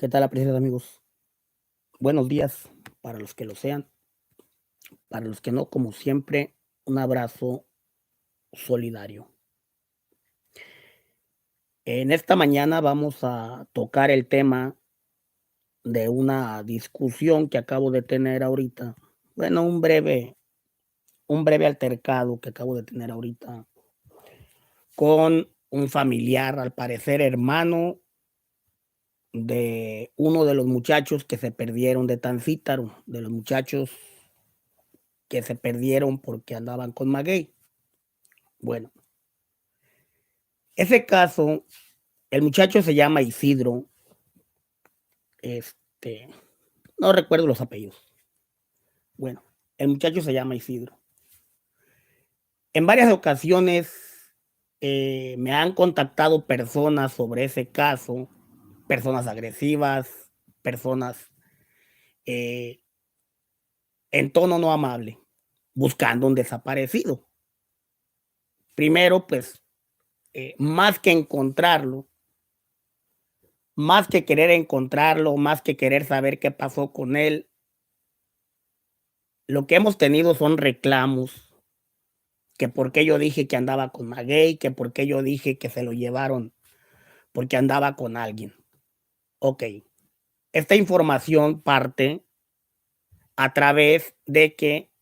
¿Qué tal, apreciados amigos? Buenos días para los que lo sean, para los que no, como siempre, un abrazo solidario. En esta mañana vamos a tocar el tema de una discusión que acabo de tener ahorita. Bueno, un breve altercado que acabo de tener ahorita con un familiar, al parecer hermano de uno de los muchachos que se perdieron de Tancítaro, de los muchachos que se perdieron porque andaban con maguey. Bueno, ese caso, el muchacho se llama Isidro, este, no recuerdo los apellidos. Bueno, el muchacho se llama Isidro. En varias ocasiones me han contactado personas sobre ese caso, personas agresivas, personas eh, en tono no amable, buscando un desaparecido. Primero, pues, más que encontrarlo, más que querer encontrarlo, más que querer saber qué pasó con él, lo que hemos tenido son reclamos, que por qué yo dije que andaba con maguey, que por qué yo dije que se lo llevaron porque andaba con alguien. Ok, esta información parte a través de que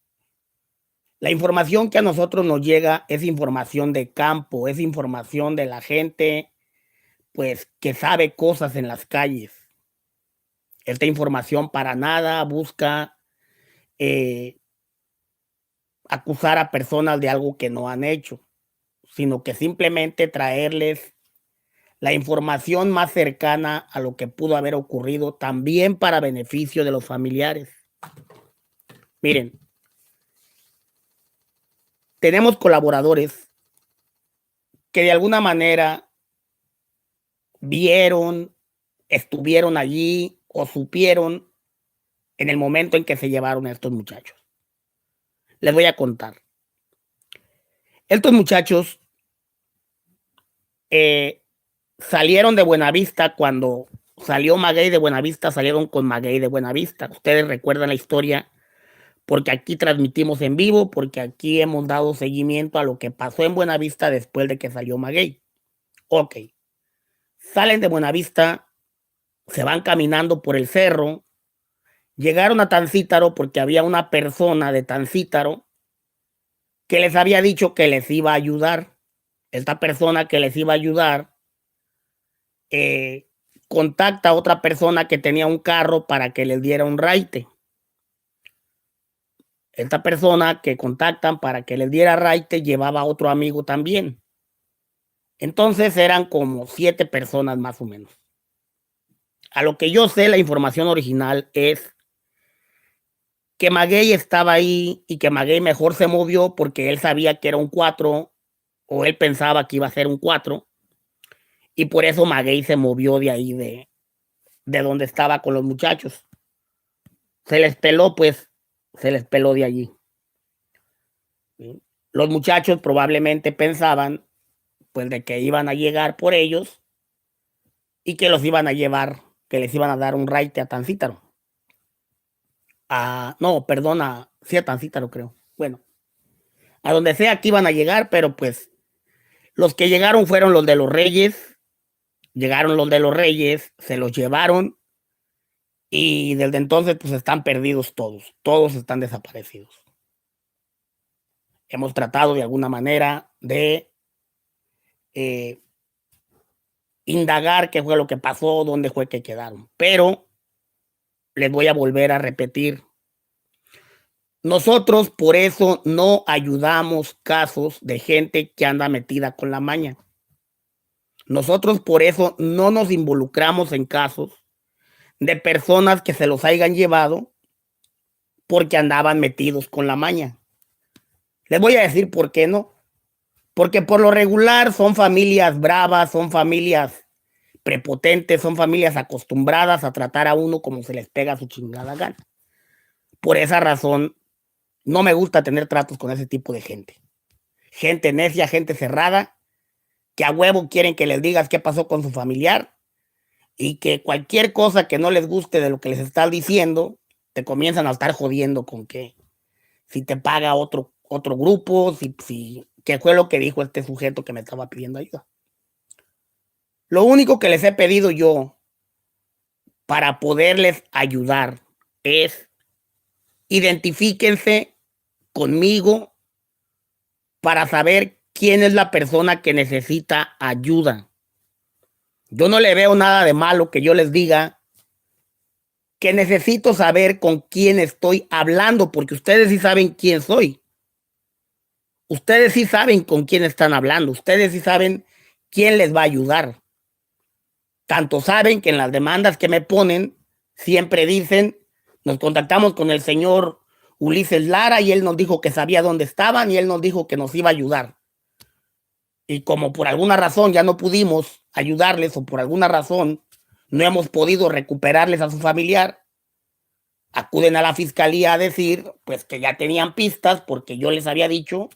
la información que a nosotros nos llega es información de campo, es información de la gente, pues, que sabe cosas en las calles. Esta información para nada busca eh, acusar a personas de algo que no han hecho, sino que simplemente traerles la información más cercana a lo que pudo haber ocurrido, también para beneficio de los familiares. Miren, tenemos colaboradores que de alguna manera vieron, estuvieron allí o supieron en el momento en que se llevaron a estos muchachos. Les voy a contar. Estos muchachos salieron de Buenavista cuando salió Maguey de Buenavista, salieron con Maguey de Buenavista. Ustedes recuerdan la historia porque aquí transmitimos en vivo, porque aquí hemos dado seguimiento a lo que pasó en Buenavista después de que salió Maguey. Ok, salen de Buenavista, se van caminando por el cerro, llegaron a Tancítaro porque había una persona de Tancítaro que les había dicho que les iba a ayudar. Esta persona que les iba a ayudar contacta a otra persona que tenía un carro para que les diera un raite. Esta persona que contactan para que les diera raite llevaba a otro amigo también. Entonces eran como 7 personas más o menos. A lo que yo sé, la información original es que Maguey estaba ahí y que Maguey mejor se movió porque él sabía que era un 4 o él pensaba que iba a ser un 4 y por eso Maguey se movió de ahí de donde estaba con los muchachos. Se les peló, pues, se les peló de allí. ¿Sí? Los muchachos probablemente pensaban, pues, de que iban a llegar por ellos y que los iban a llevar, que les iban a dar un raite a Tancítaro. No, perdona, sí a Tancítaro creo. Bueno, a donde sea que iban a llegar, pero pues los que llegaron fueron los de los Reyes, llegaron los de los Reyes, se los llevaron y desde entonces pues están perdidos todos, todos están desaparecidos. Hemos tratado de alguna manera de eh, indagar qué fue lo que pasó, dónde fue que quedaron, pero les voy a volver a repetir. Nosotros por eso no ayudamos casos de gente que anda metida con la maña. Nosotros por eso no nos involucramos en casos de personas que se los hayan llevado porque andaban metidos con la maña. Les voy a decir por qué no. Porque por lo regular son familias bravas, son familias prepotentes, son familias acostumbradas a tratar a uno como se les pega su chingada gana. Por esa razón, no me gusta tener tratos con ese tipo de gente. Gente necia, gente cerrada, que a huevo quieren que les digas qué pasó con su familiar y que cualquier cosa que no les guste de lo que les estás diciendo, te comienzan a estar jodiendo con que si te paga otro grupo, que fue lo que dijo este sujeto que me estaba pidiendo ayuda. Lo único que les he pedido yo para poderles ayudar es identifíquense conmigo para saber quién es la persona que necesita ayuda. Yo no le veo nada de malo que yo les diga que necesito saber con quién estoy hablando, porque ustedes sí saben quién soy. Ustedes sí saben con quién están hablando. Ustedes sí saben quién les va a ayudar. Tanto saben que en las demandas que me ponen, siempre dicen, nos contactamos con el señor Ulises Lara y él nos dijo que sabía dónde estaban y él nos dijo que nos iba a ayudar. Y como por alguna razón ya no pudimos ayudarles o por alguna razón no hemos podido recuperarles a su familiar, acuden a la fiscalía a decir pues que ya tenían pistas porque yo les había dicho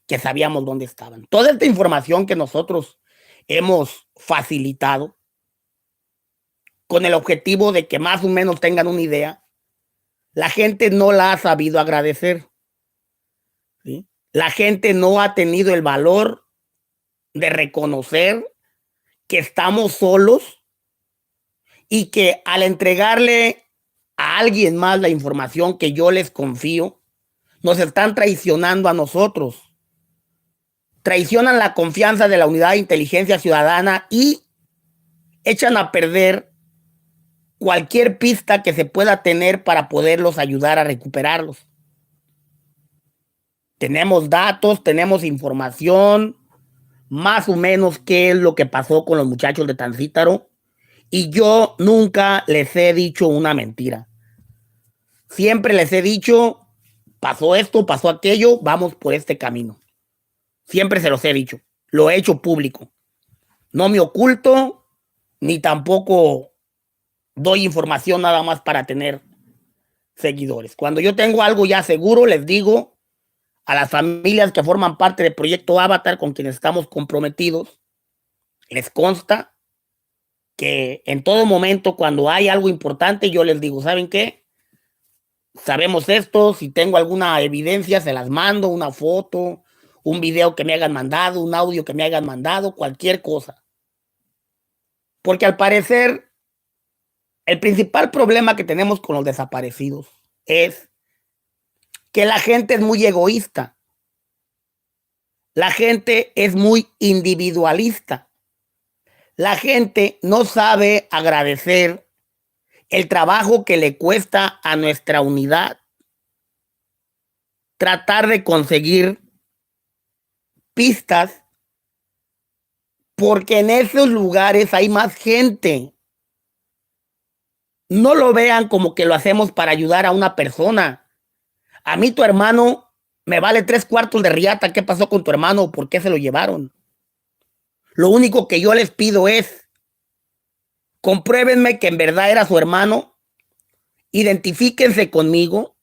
que sabíamos dónde estaban. Toda esta información que nosotros hemos facilitado con el objetivo de que más o menos tengan una idea, la gente no la ha sabido agradecer. ¿Sí? La gente no ha tenido el valor de reconocer que estamos solos y que al entregarle a alguien más la información que yo les confío, nos están traicionando a nosotros. Traicionan la confianza de la Unidad de Inteligencia Ciudadana y echan a perder cualquier pista que se pueda tener para poderlos ayudar a recuperarlos. Tenemos datos, tenemos información, más o menos qué es lo que pasó con los muchachos de Tancítaro. Y yo nunca les he dicho una mentira. Siempre les he dicho, pasó esto, pasó aquello, vamos por este camino. Siempre se los he dicho. Lo he hecho público. No me oculto, ni tampoco doy información nada más para tener seguidores. Cuando yo tengo algo ya seguro, les digo a las familias que forman parte del proyecto Avatar con quienes estamos comprometidos, les consta que en todo momento cuando hay algo importante yo les digo, ¿saben qué? Sabemos esto, si tengo alguna evidencia se las mando, una foto, un video que me hayan mandado, un audio que me hayan mandado, cualquier cosa. Porque al parecer el principal problema que tenemos con los desaparecidos es que la gente es muy egoísta. La gente es muy individualista. La gente no sabe agradecer el trabajo que le cuesta a nuestra unidad tratar de conseguir pistas porque en esos lugares hay más gente. No lo vean como que lo hacemos para ayudar a una persona. A mí tu hermano me vale 3/4 de riata. ¿Qué pasó con tu hermano? ¿Por qué se lo llevaron? Lo único que yo les pido es, compruébenme que en verdad era su hermano, identifíquense conmigo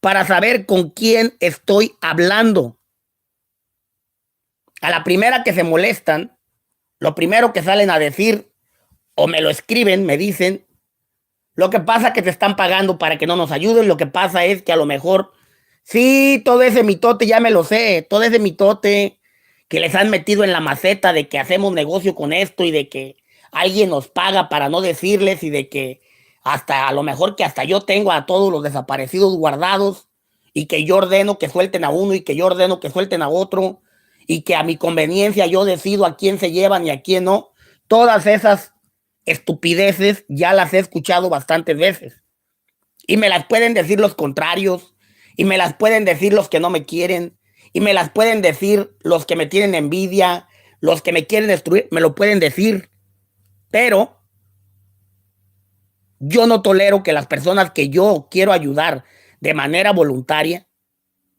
para saber con quién estoy hablando. A la primera que se molestan, lo primero que salen a decir, o me lo escriben, me dicen, lo que pasa es que te están pagando para que no nos ayuden, lo que pasa es que a lo mejor, sí, todo ese mitote ya me lo sé, todo ese mitote que les han metido en la maceta de que hacemos negocio con esto y de que alguien nos paga para no decirles y de que hasta a lo mejor que hasta yo tengo a todos los desaparecidos guardados y que yo ordeno que suelten a uno y que yo ordeno que suelten a otro y que a mi conveniencia yo decido a quién se llevan y a quién no. Todas esas estupideces ya las he escuchado bastantes veces y me las pueden decir los contrarios y me las pueden decir los que no me quieren y me las pueden decir los que me tienen envidia, los que me quieren destruir, me lo pueden decir, pero yo no tolero que las personas que yo quiero ayudar de manera voluntaria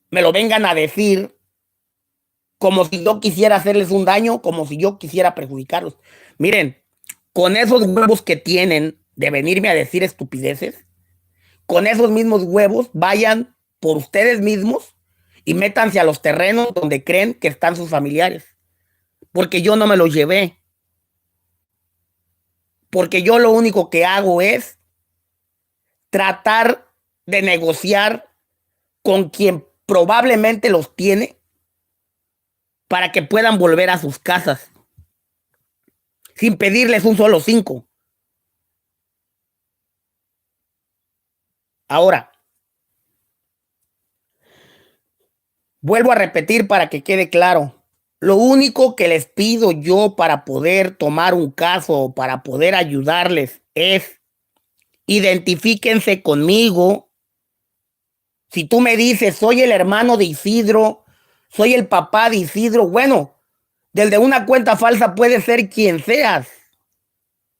me lo vengan a decir como si yo quisiera hacerles un daño, como si yo quisiera perjudicarlos. Miren, con esos huevos que tienen de venirme a decir estupideces, con esos mismos huevos vayan por ustedes mismos y métanse a los terrenos donde creen que están sus familiares. Porque yo no me los llevé. porque yo lo único que hago es tratar de negociar con quien probablemente los tiene para que puedan volver a sus casas sin pedirles un solo 5. Ahora, vuelvo a repetir para que quede claro. Lo único que les pido yo para poder tomar un caso o para poder ayudarles es identifíquense conmigo. Si tú me dices, soy el hermano de Isidro, soy el papá de Isidro, bueno, desde una cuenta falsa puede ser quien seas.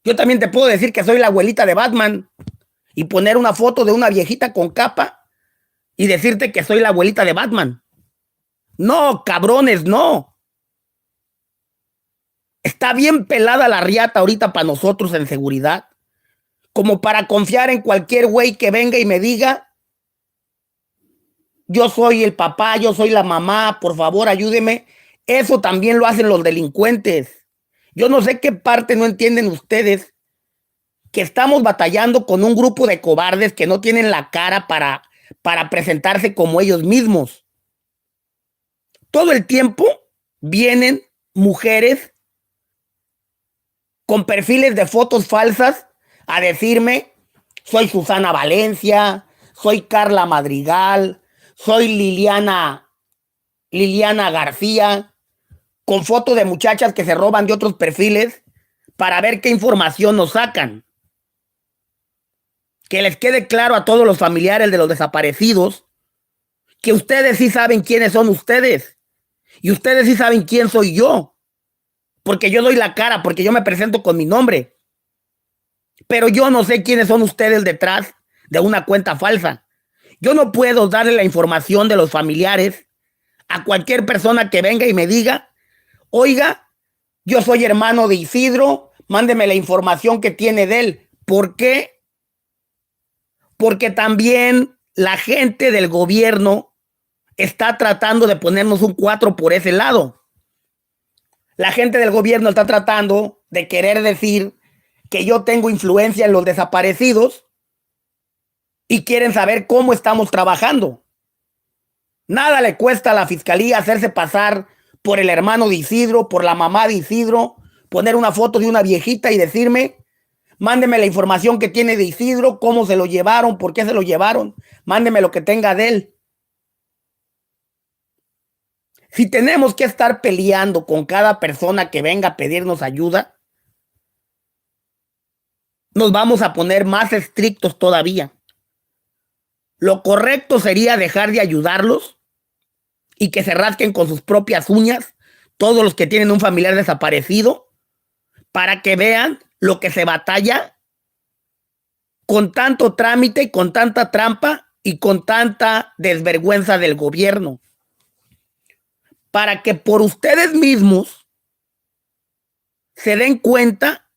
Yo también te puedo decir que soy la abuelita de Batman y poner una foto de una viejita con capa y decirte que soy la abuelita de Batman. No, cabrones, no. Está bien pelada la riata ahorita para nosotros en seguridad, como para confiar en cualquier güey que venga y me diga, yo soy el papá, yo soy la mamá, por favor ayúdeme. Eso también lo hacen los delincuentes. Yo no sé qué parte no entienden ustedes, que estamos batallando con un grupo de cobardes que no tienen la cara para presentarse como ellos mismos. Todo el tiempo vienen mujeres con perfiles de fotos falsas a decirme, soy Susana Valencia, soy Carla Madrigal, soy Liliana García, con fotos de muchachas que se roban de otros perfiles para ver qué información nos sacan. Que les quede claro a todos los familiares de los desaparecidos que ustedes sí saben quiénes son ustedes y ustedes sí saben quién soy yo, porque yo doy la cara, porque yo me presento con mi nombre, pero yo no sé quiénes son ustedes detrás de una cuenta falsa. Yo no puedo darle la información de los familiares a cualquier persona que venga y me diga, oiga, yo soy hermano de Isidro, mándeme la información que tiene de él. ¿Por qué? Porque también la gente del gobierno está tratando de ponernos un 4 por ese lado. La gente del gobierno está tratando de querer decir que yo tengo influencia en los desaparecidos y quieren saber cómo estamos trabajando. Nada le cuesta a la fiscalía hacerse pasar por el hermano de Isidro, por la mamá de Isidro, poner una foto de una viejita y decirme, mándeme la información que tiene de Isidro, cómo se lo llevaron, por qué se lo llevaron, mándeme lo que tenga de él. Si tenemos que estar peleando con cada persona que venga a pedirnos ayuda, nos vamos a poner más estrictos todavía. Lo correcto sería dejar de ayudarlos y que se rasquen con sus propias uñas todos los que tienen un familiar desaparecido para que vean lo que se batalla con tanto trámite, con tanta trampa y con tanta desvergüenza del gobierno. Para que por ustedes mismos se den cuenta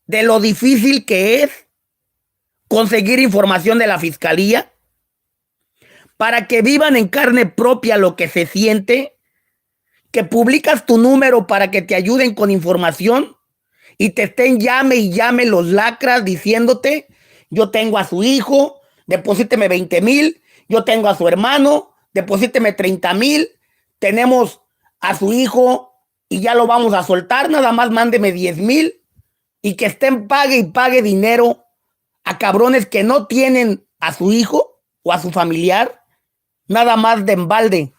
de lo difícil que es conseguir información de la fiscalía, para que vivan en carne propia lo que se siente, que publicas tu número para que te ayuden con información y te estén llame y llame los lacras diciéndote, yo tengo a su hijo, deposíteme 20,000, yo tengo a su hermano, deposíteme 30,000, tenemos a su hijo y ya lo vamos a soltar, nada más mándeme 10,000 y que estén pague y pague dinero a cabrones que no tienen a su hijo o a su familiar, nada más de embalde.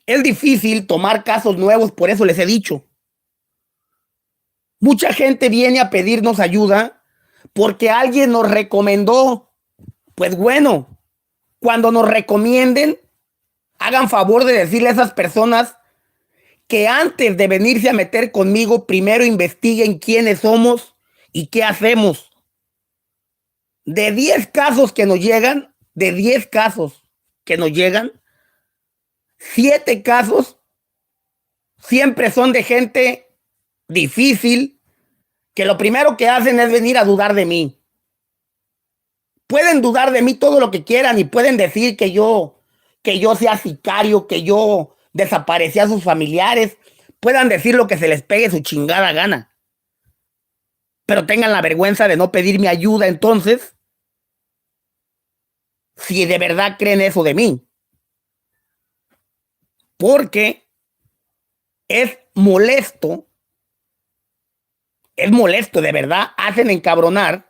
Es difícil tomar casos nuevos, por eso les he dicho. Mucha gente viene a pedirnos ayuda porque alguien nos recomendó. Pues bueno, cuando nos recomienden, hagan favor de decirle a esas personas que antes de venirse a meter conmigo, primero investiguen quiénes somos y qué hacemos. De 10 casos que nos llegan, de 10 casos que nos llegan, 7 casos siempre son de gente difícil, que lo primero que hacen es venir a dudar de mí. Pueden dudar de mí todo lo que quieran y pueden decir que yo sea sicario, que yo desaparecí a sus familiares. Puedan decir lo que se les pegue su chingada gana. Pero tengan la vergüenza de no pedirme ayuda entonces, si de verdad creen eso de mí. Porque es molesto, de verdad, hacen encabronar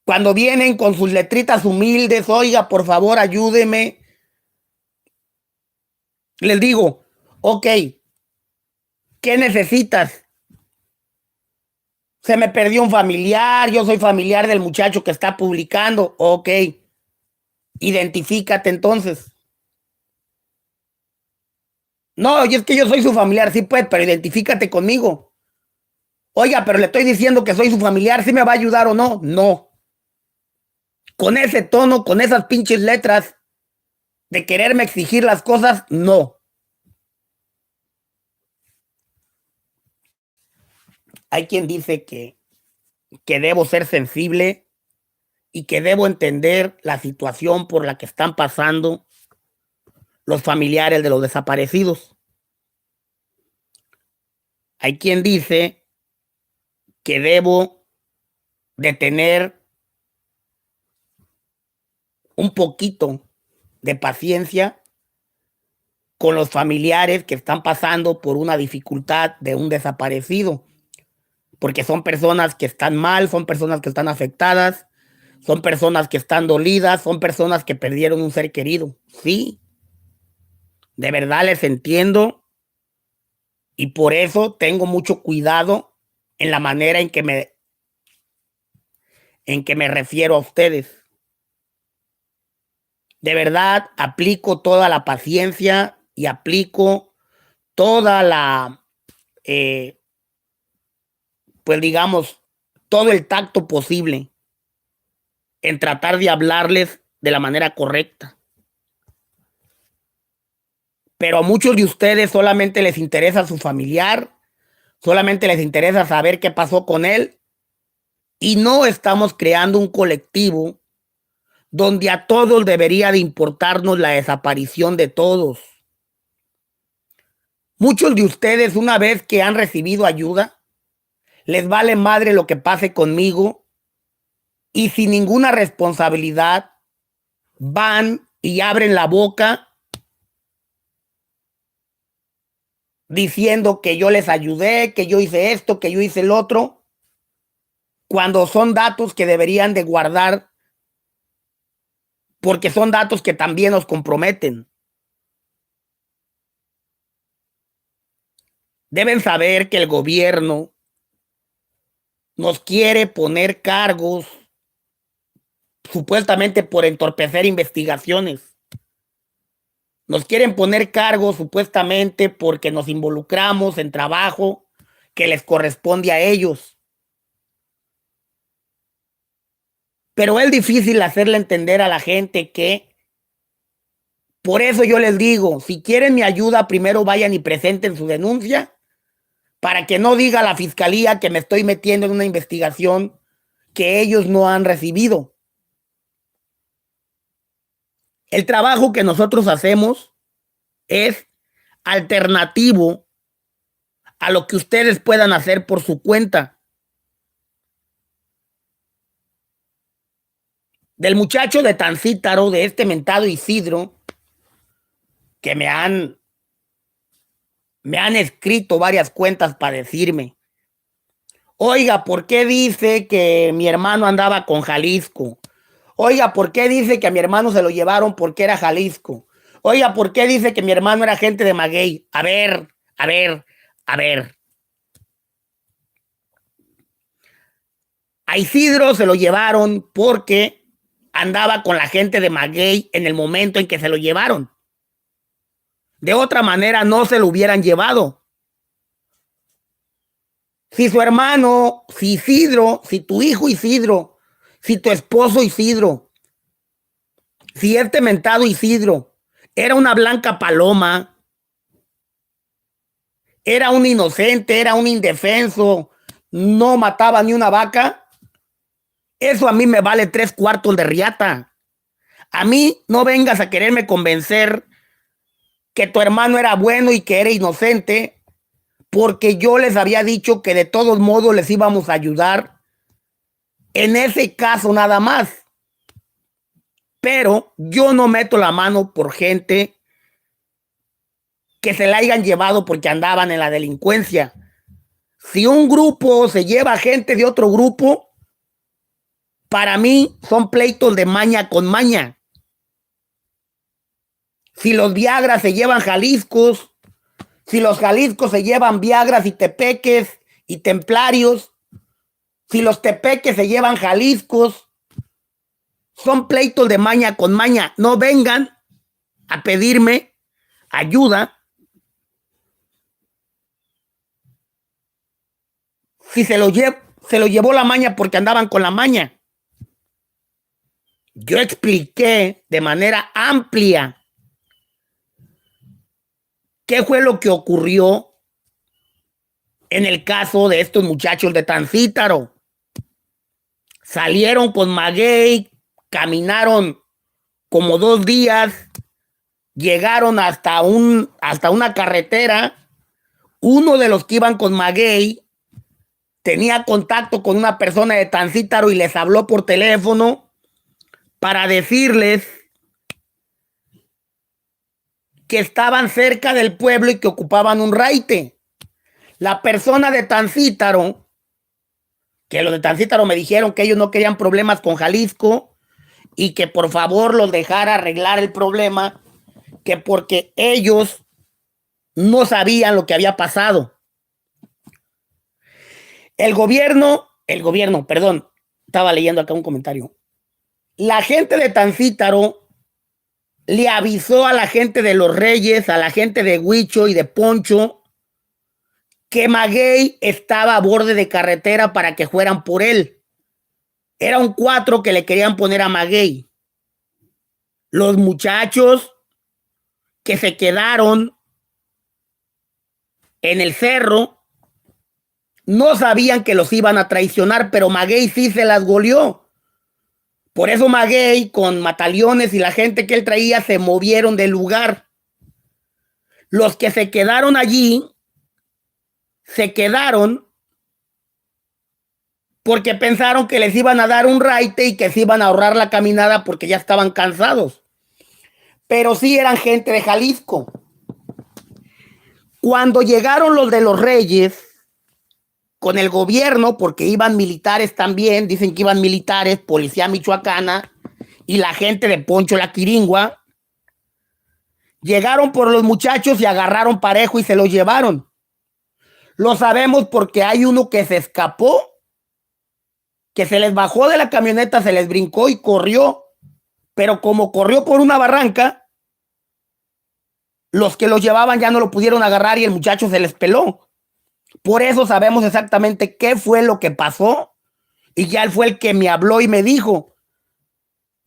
cuando vienen con sus letritas humildes, oiga, por favor, ayúdeme. Les digo, ok, ¿qué necesitas? Se me perdió un familiar, yo soy familiar del muchacho que está publicando. Ok, identifícate entonces. No, y es que yo soy su familiar, sí pues, pero identifícate conmigo. Oiga, pero le estoy diciendo que soy su familiar, ¿sí me va a ayudar o no? No. Con ese tono, con esas pinches letras de quererme exigir las cosas, no. Hay quien dice que debo ser sensible y que debo entender la situación por la que están pasando los familiares de los desaparecidos. Hay quien dice que debo de tener un poquito de paciencia con los familiares que están pasando por una dificultad de un desaparecido, porque son personas que están mal, son personas que están afectadas, son personas que están dolidas, son personas que perdieron un ser querido. Sí, de verdad les entiendo y por eso tengo mucho cuidado en la manera en que me refiero a ustedes. De verdad, aplico toda la paciencia y aplico toda la, eh, pues digamos, todo el tacto posible en tratar de hablarles de la manera correcta. Pero a muchos de ustedes solamente les interesa su familiar, solamente les interesa saber qué pasó con él y no estamos creando un colectivo donde a todos debería de importarnos la desaparición de todos. Muchos de ustedes, una vez que han recibido ayuda, les vale madre lo que pase conmigo y sin ninguna responsabilidad van y abren la boca diciendo que yo les ayudé, que yo hice esto, que yo hice el otro, cuando son datos que deberían de guardar porque son datos que también nos comprometen. Deben saber que el gobierno nos quiere poner cargos supuestamente por entorpecer investigaciones. Nos quieren poner cargos supuestamente porque nos involucramos en trabajo que les corresponde a ellos. Pero es difícil hacerle entender a la gente que, por eso yo les digo, si quieren mi ayuda, primero vayan y presenten su denuncia para que no diga la fiscalía que me estoy metiendo en una investigación que ellos no han recibido. El trabajo que nosotros hacemos es alternativo a lo que ustedes puedan hacer por su cuenta. Del muchacho de Tancítaro, de este mentado Isidro, que me han escrito varias cuentas para decirme, oiga, ¿por qué dice que mi hermano andaba con Jalisco? Oiga, ¿por qué dice que a mi hermano se lo llevaron porque era Jalisco? Oiga, ¿por qué dice que mi hermano era gente de Maguey? A ver, a ver, a ver. A Isidro se lo llevaron porque andaba con la gente de Maguey en el momento en que se lo llevaron. De otra manera no se lo hubieran llevado. Si su hermano, si Isidro, si tu hijo Isidro, si tu esposo Isidro, si este mentado Isidro era una blanca paloma, era un inocente, era un indefenso, no mataba ni una vaca, Eso a mí me vale 3/4 de riata. A mí no vengas a quererme convencer que tu hermano era bueno y que era inocente, porque yo les había dicho que de todos modos les íbamos a ayudar en ese caso nada más. Pero yo no meto la mano por gente que se la hayan llevado porque andaban en la delincuencia. Si un grupo se lleva gente de otro grupo, para mí son pleitos de maña con maña. Si los Viagras se llevan Jaliscos, si los Jaliscos se llevan Viagras y Tepeques y Templarios, si los Tepeques se llevan Jaliscos, son pleitos de maña con maña. No vengan a pedirme ayuda si se lo llevó la maña porque andaban con la maña. Yo expliqué de manera amplia qué fue lo que ocurrió en el caso de estos muchachos de Tancítaro. Salieron con maguey, caminaron como 2 días, llegaron hasta una carretera. Uno de los que iban con maguey tenía contacto con una persona de Tancítaro y les habló por teléfono para decirles que estaban cerca del pueblo y que ocupaban un raite. La persona de Tancítaro, que los de Tancítaro me dijeron que ellos no querían problemas con Jalisco y que por favor los dejara arreglar el problema, que porque ellos no sabían lo que había pasado. El gobierno, perdón, estaba leyendo acá un comentario. La gente de Tancítaro le avisó a la gente de Los Reyes, a la gente de Huicho y de Poncho, que maguey estaba a borde de carretera para que fueran por él. Era un 4 que le querían poner a maguey. Los muchachos que se quedaron en el cerro no sabían que los iban a traicionar, pero maguey sí se las goleó. Por eso maguey, con Mataliones y la gente que él traía, se movieron del lugar. Los que se quedaron allí, se quedaron porque pensaron que les iban a dar un raite y que se iban a ahorrar la caminada porque ya estaban cansados. Pero sí eran gente de Jalisco. Cuando llegaron los de Los Reyes con el gobierno, porque iban militares también, dicen que iban militares, policía michoacana y la gente de Poncho la Quiringua, llegaron por los muchachos y agarraron parejo y se los llevaron. Lo sabemos porque hay uno que se escapó, que se les bajó de la camioneta, se les brincó y corrió, pero como corrió por una barranca, los que los llevaban ya no lo pudieron agarrar y el muchacho se les peló. Por eso sabemos exactamente qué fue lo que pasó y ya él fue el que me habló y me dijo.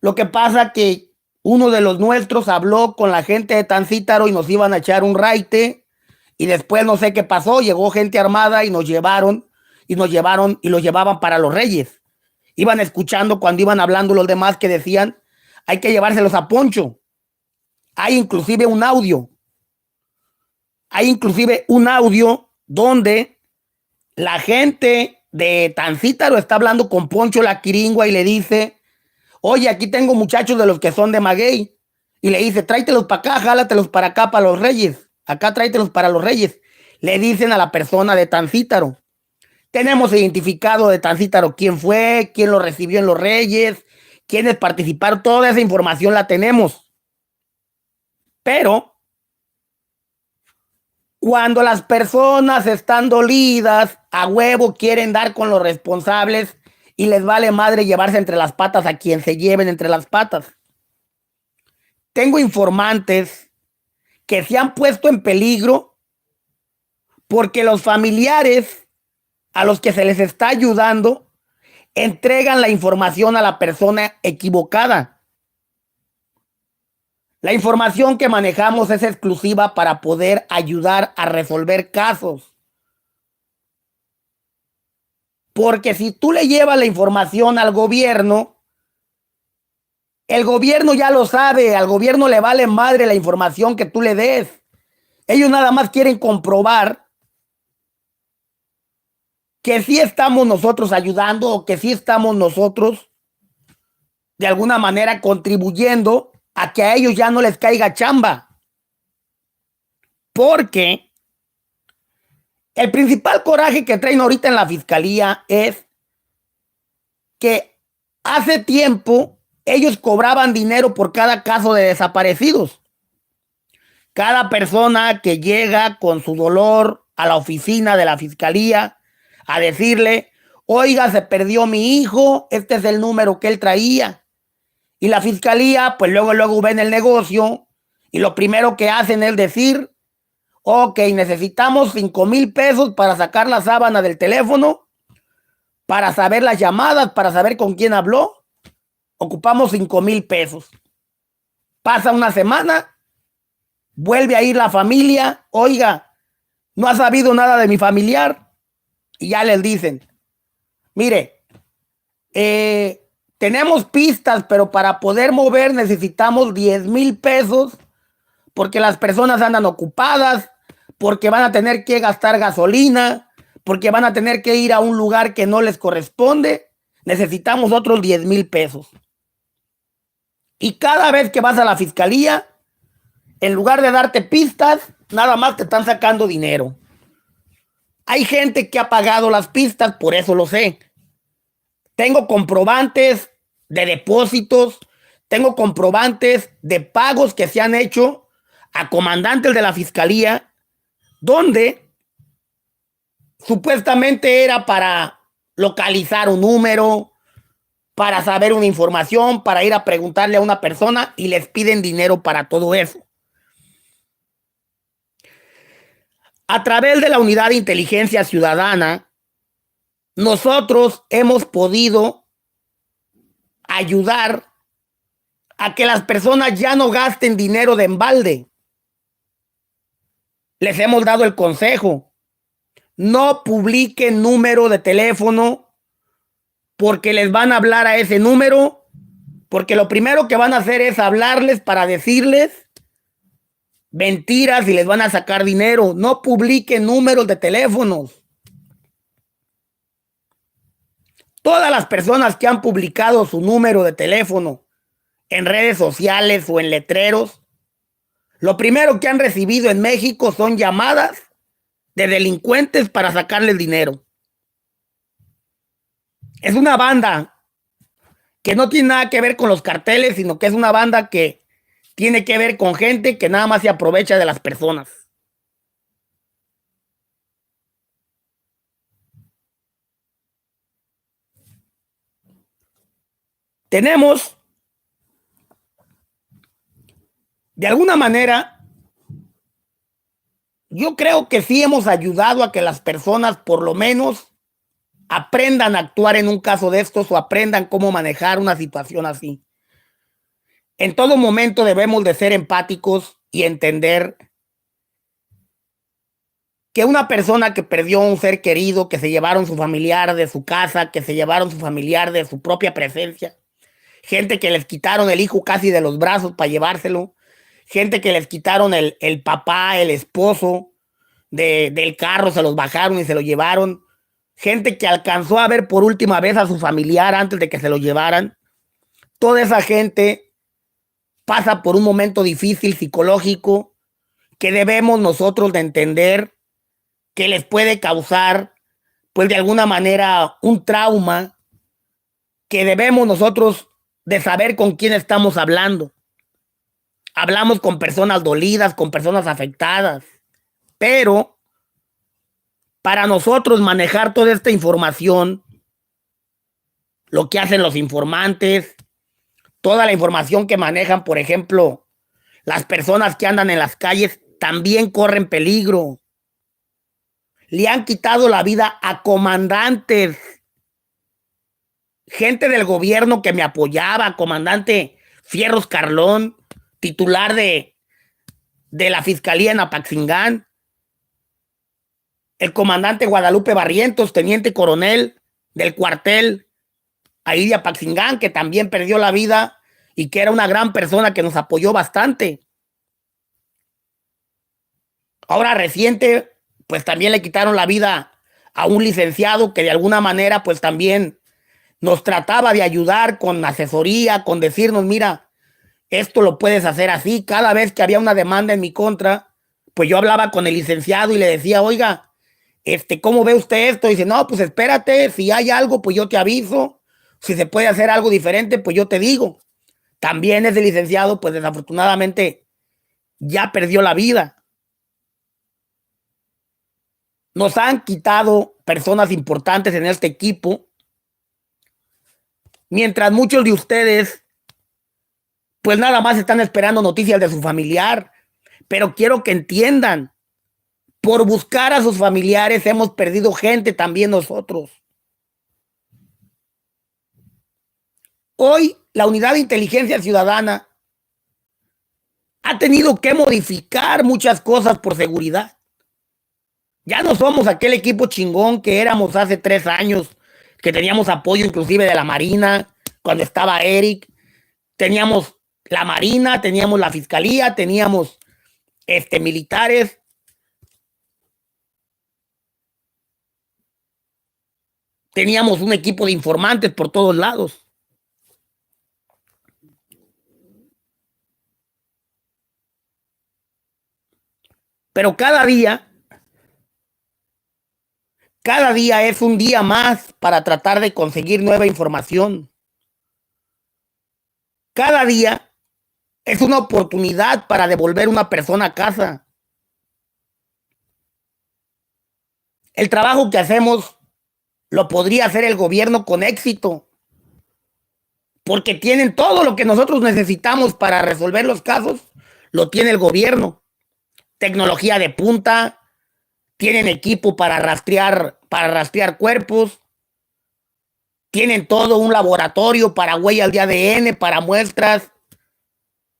Lo que pasa que uno de los nuestros habló con la gente de Tancítaro y nos iban a echar un raite y después no sé qué pasó, llegó gente armada y nos llevaron y los llevaban para Los Reyes. Iban escuchando cuando iban hablando los demás que decían, hay que llevárselos a Poncho. Hay inclusive un audio donde la gente de Tancítaro está hablando con Poncho la Quiringua y le dice, oye, aquí tengo muchachos de los que son de maguey. Y le dice, tráetelos para acá, jálatelos para acá, para Los Reyes. Acá tráetelos para Los Reyes. Le dicen a la persona de Tancítaro. Tenemos identificado de Tancítaro quién fue, quién lo recibió en Los Reyes, quiénes participaron, toda esa información la tenemos. Pero cuando las personas están dolidas, a huevo quieren dar con los responsables y les vale madre llevarse entre las patas a quien se lleven entre las patas. Tengo informantes que se han puesto en peligro porque los familiares a los que se les está ayudando entregan la información a la persona equivocada. La información que manejamos es exclusiva para poder ayudar a resolver casos. Porque si tú le llevas la información al gobierno, el gobierno ya lo sabe, al gobierno le vale madre la información que tú le des. Ellos nada más quieren comprobar que sí estamos nosotros ayudando o que sí estamos nosotros de alguna manera contribuyendo a que a ellos ya no les caiga chamba. Porque el principal coraje que traen ahorita en la fiscalía es que hace tiempo ellos cobraban dinero por cada caso de desaparecidos. Cada persona que llega con su dolor a la oficina de la fiscalía a decirle, oiga, se perdió mi hijo, este es el número que él traía. Y la fiscalía, pues luego ven el negocio y lo primero que hacen es decir, ok, necesitamos 5,000 pesos para sacar la sábana del teléfono, para saber las llamadas, para saber con quién habló. Ocupamos 5,000 pesos. Pasa una semana, vuelve a ir la familia, oiga, no ha sabido nada de mi familiar. Y ya les dicen, mire, tenemos pistas, pero para poder mover necesitamos 10,000 pesos porque las personas andan ocupadas, porque van a tener que gastar gasolina, porque van a tener que ir a un lugar que no les corresponde. Necesitamos otros 10,000 pesos. Y cada vez que vas a la fiscalía, en lugar de darte pistas, nada más te están sacando dinero. Hay gente que ha pagado las pistas, por eso lo sé. Tengo comprobantes de depósitos, tengo comprobantes de pagos que se han hecho a comandantes de la fiscalía, donde supuestamente era para localizar un número, para saber una información, para ir a preguntarle a una persona y les piden dinero para todo eso. A través de la Unidad de Inteligencia Ciudadana, nosotros hemos podido ayudar a que las personas ya no gasten dinero de embalde. Les hemos dado el consejo. No publiquen número de teléfono porque les van a hablar a ese número, porque lo primero que van a hacer es hablarles para decirles mentiras y les van a sacar dinero. No publiquen números de teléfonos. Todas las personas que han publicado su número de teléfono en redes sociales o en letreros, lo primero que han recibido en México son llamadas de delincuentes para sacarles dinero. Es una banda que no tiene nada que ver con los carteles, sino que es una banda que tiene que ver con gente que nada más se aprovecha de las personas. Tenemos, de alguna manera, yo creo que sí hemos ayudado a que las personas por lo menos aprendan a actuar en un caso de estos o aprendan cómo manejar una situación así. En todo momento debemos de ser empáticos y entender que una persona que perdió un ser querido, que se llevaron su familiar de su casa, que se llevaron su familiar de su propia presencia, gente que les quitaron el hijo casi de los brazos para llevárselo, gente que les quitaron el papá, el esposo del carro, se los bajaron y se lo llevaron, gente que alcanzó a ver por última vez a su familiar antes de que se lo llevaran. Toda esa gente pasa por un momento difícil psicológico que debemos nosotros de entender que les puede causar, pues de alguna manera, un trauma que debemos nosotros de saber con quién estamos hablando. Hablamos con personas dolidas, con personas afectadas, pero para nosotros manejar toda esta información, lo que hacen los informantes, toda la información que manejan, por ejemplo, las personas que andan en las calles, también corren peligro. Le han quitado la vida a comandantes, gente del gobierno que me apoyaba, comandante Fierros Carlón, titular de la Fiscalía en Apaxingán, el comandante Guadalupe Barrientos, teniente coronel del cuartel, Aida Apaxingán, que también perdió la vida y que era una gran persona que nos apoyó bastante. Ahora reciente, pues también le quitaron la vida a un licenciado que de alguna manera pues también nos trataba de ayudar con asesoría, con decirnos, mira, esto lo puedes hacer así. Cada vez que había una demanda en mi contra, pues yo hablaba con el licenciado y le decía, oiga, ¿cómo ve usted esto? Y dice, no, pues espérate, si hay algo, pues yo te aviso. Si se puede hacer algo diferente, pues yo te digo. También ese licenciado, pues desafortunadamente, ya perdió la vida. Nos han quitado personas importantes en este equipo, mientras muchos de ustedes, pues nada más están esperando noticias de su familiar. Pero quiero que entiendan, por buscar a sus familiares hemos perdido gente también nosotros. Hoy la Unidad de Inteligencia Ciudadana ha tenido que modificar muchas cosas por seguridad. Ya no somos aquel equipo chingón que éramos hace 3 años, que teníamos apoyo inclusive de la Marina, cuando estaba Eric. Teníamos la Marina, teníamos la Fiscalía, teníamos militares. Teníamos un equipo de informantes por todos lados. Pero cada día es un día más para tratar de conseguir nueva información. Cada día es una oportunidad para devolver una persona a casa. El trabajo que hacemos lo podría hacer el gobierno con éxito, porque tienen todo lo que nosotros necesitamos para resolver los casos, lo tiene el gobierno. Tecnología de punta, tienen equipo para rastrear cuerpos, tienen todo un laboratorio para huellas de ADN, para muestras,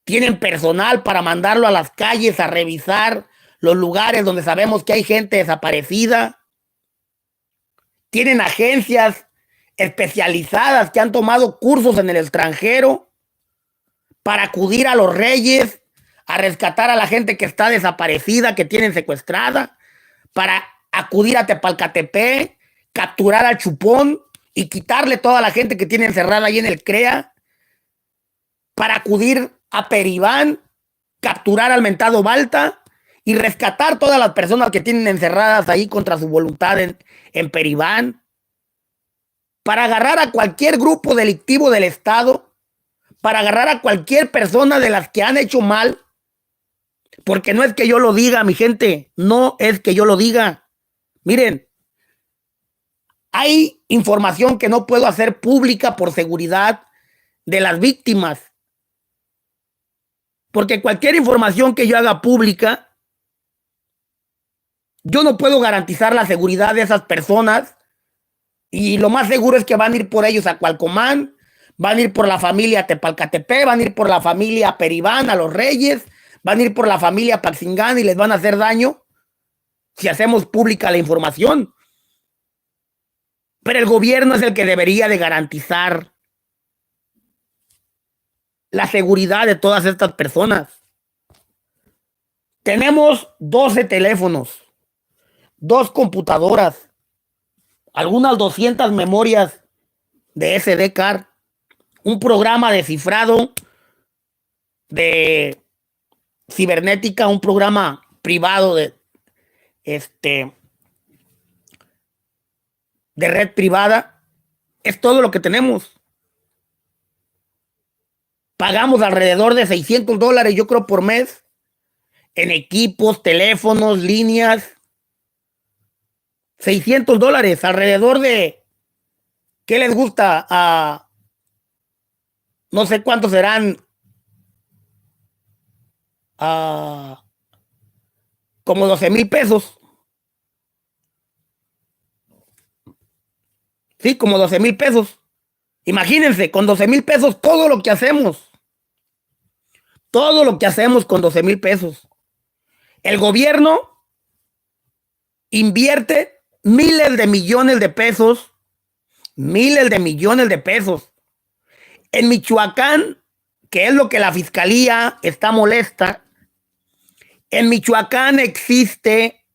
tienen personal para mandarlo a las calles a revisar los lugares donde sabemos que hay gente desaparecida, tienen agencias especializadas que han tomado cursos en el extranjero para acudir a los reyes, a rescatar a la gente que está desaparecida, que tienen secuestrada, para acudir a Tepalcatepec, capturar al Chupón y quitarle toda la gente que tiene encerrada ahí en el CREA, para acudir a Peribán, capturar al mentado Balta y rescatar todas las personas que tienen encerradas ahí contra su voluntad en Peribán, para agarrar a cualquier grupo delictivo del Estado, para agarrar a cualquier persona de las que han hecho mal. Porque no es que yo lo diga, mi gente, no es que yo lo diga. Miren, hay información que no puedo hacer pública por seguridad de las víctimas. Porque cualquier información que yo haga pública, yo no puedo garantizar la seguridad de esas personas. Y lo más seguro es que van a ir por ellos a Cualcomán, van a ir por la familia Tepalcatepec, van a ir por la familia Peribán, a Los Reyes, van a ir por la familia Apaxingán y les van a hacer daño si hacemos pública la información. Pero el gobierno es el que debería de garantizar la seguridad de todas estas personas. Tenemos 12 teléfonos, 2 computadoras, algunas 200 memorias de SD card, un programa de cifrado de cibernética, un programa privado de red privada. Es todo lo que tenemos. Pagamos alrededor de $600, yo creo, por mes en equipos, teléfonos, líneas. $600, alrededor de, ¿qué les gusta? No sé cuántos serán. Como 12,000 pesos. Sí, como 12,000 pesos. Imagínense, con 12,000 pesos todo lo que hacemos. Todo lo que hacemos con 12,000 pesos. El gobierno invierte miles de millones de pesos miles de millones de pesos. En Michoacán, que es lo que la fiscalía está molesta, en Michoacán existe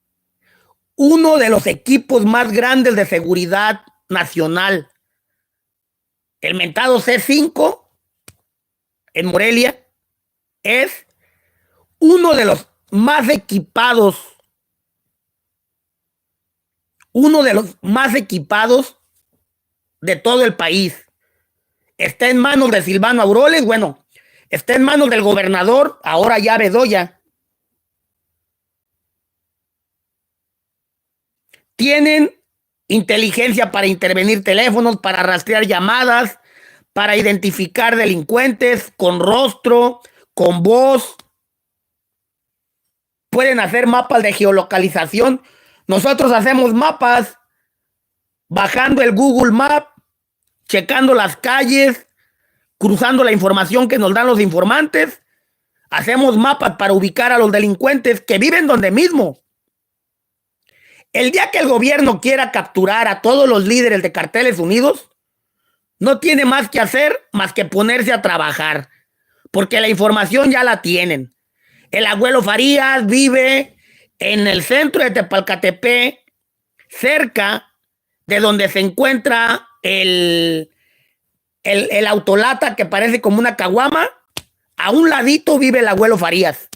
uno de los equipos más grandes de seguridad nacional. El mentado C5 en Morelia es uno de los más equipados, de todo el país. Está en manos de Silvano Aureoles, bueno, está en manos del gobernador, ahora ya Bedoya. Tienen inteligencia para intervenir teléfonos, para rastrear llamadas, para identificar delincuentes con rostro, con voz. Pueden hacer mapas de geolocalización. Nosotros hacemos mapas bajando el Google Map, checando las calles, cruzando la información que nos dan los informantes. Hacemos mapas para ubicar a los delincuentes que viven donde mismo. El día que el gobierno quiera capturar a todos los líderes de Carteles Unidos, no tiene más que hacer más que ponerse a trabajar, porque la información ya la tienen. El abuelo Farías vive en el centro de Tepalcatepec, cerca de donde se encuentra el autolata que parece como una caguama. A un ladito vive el abuelo Farías.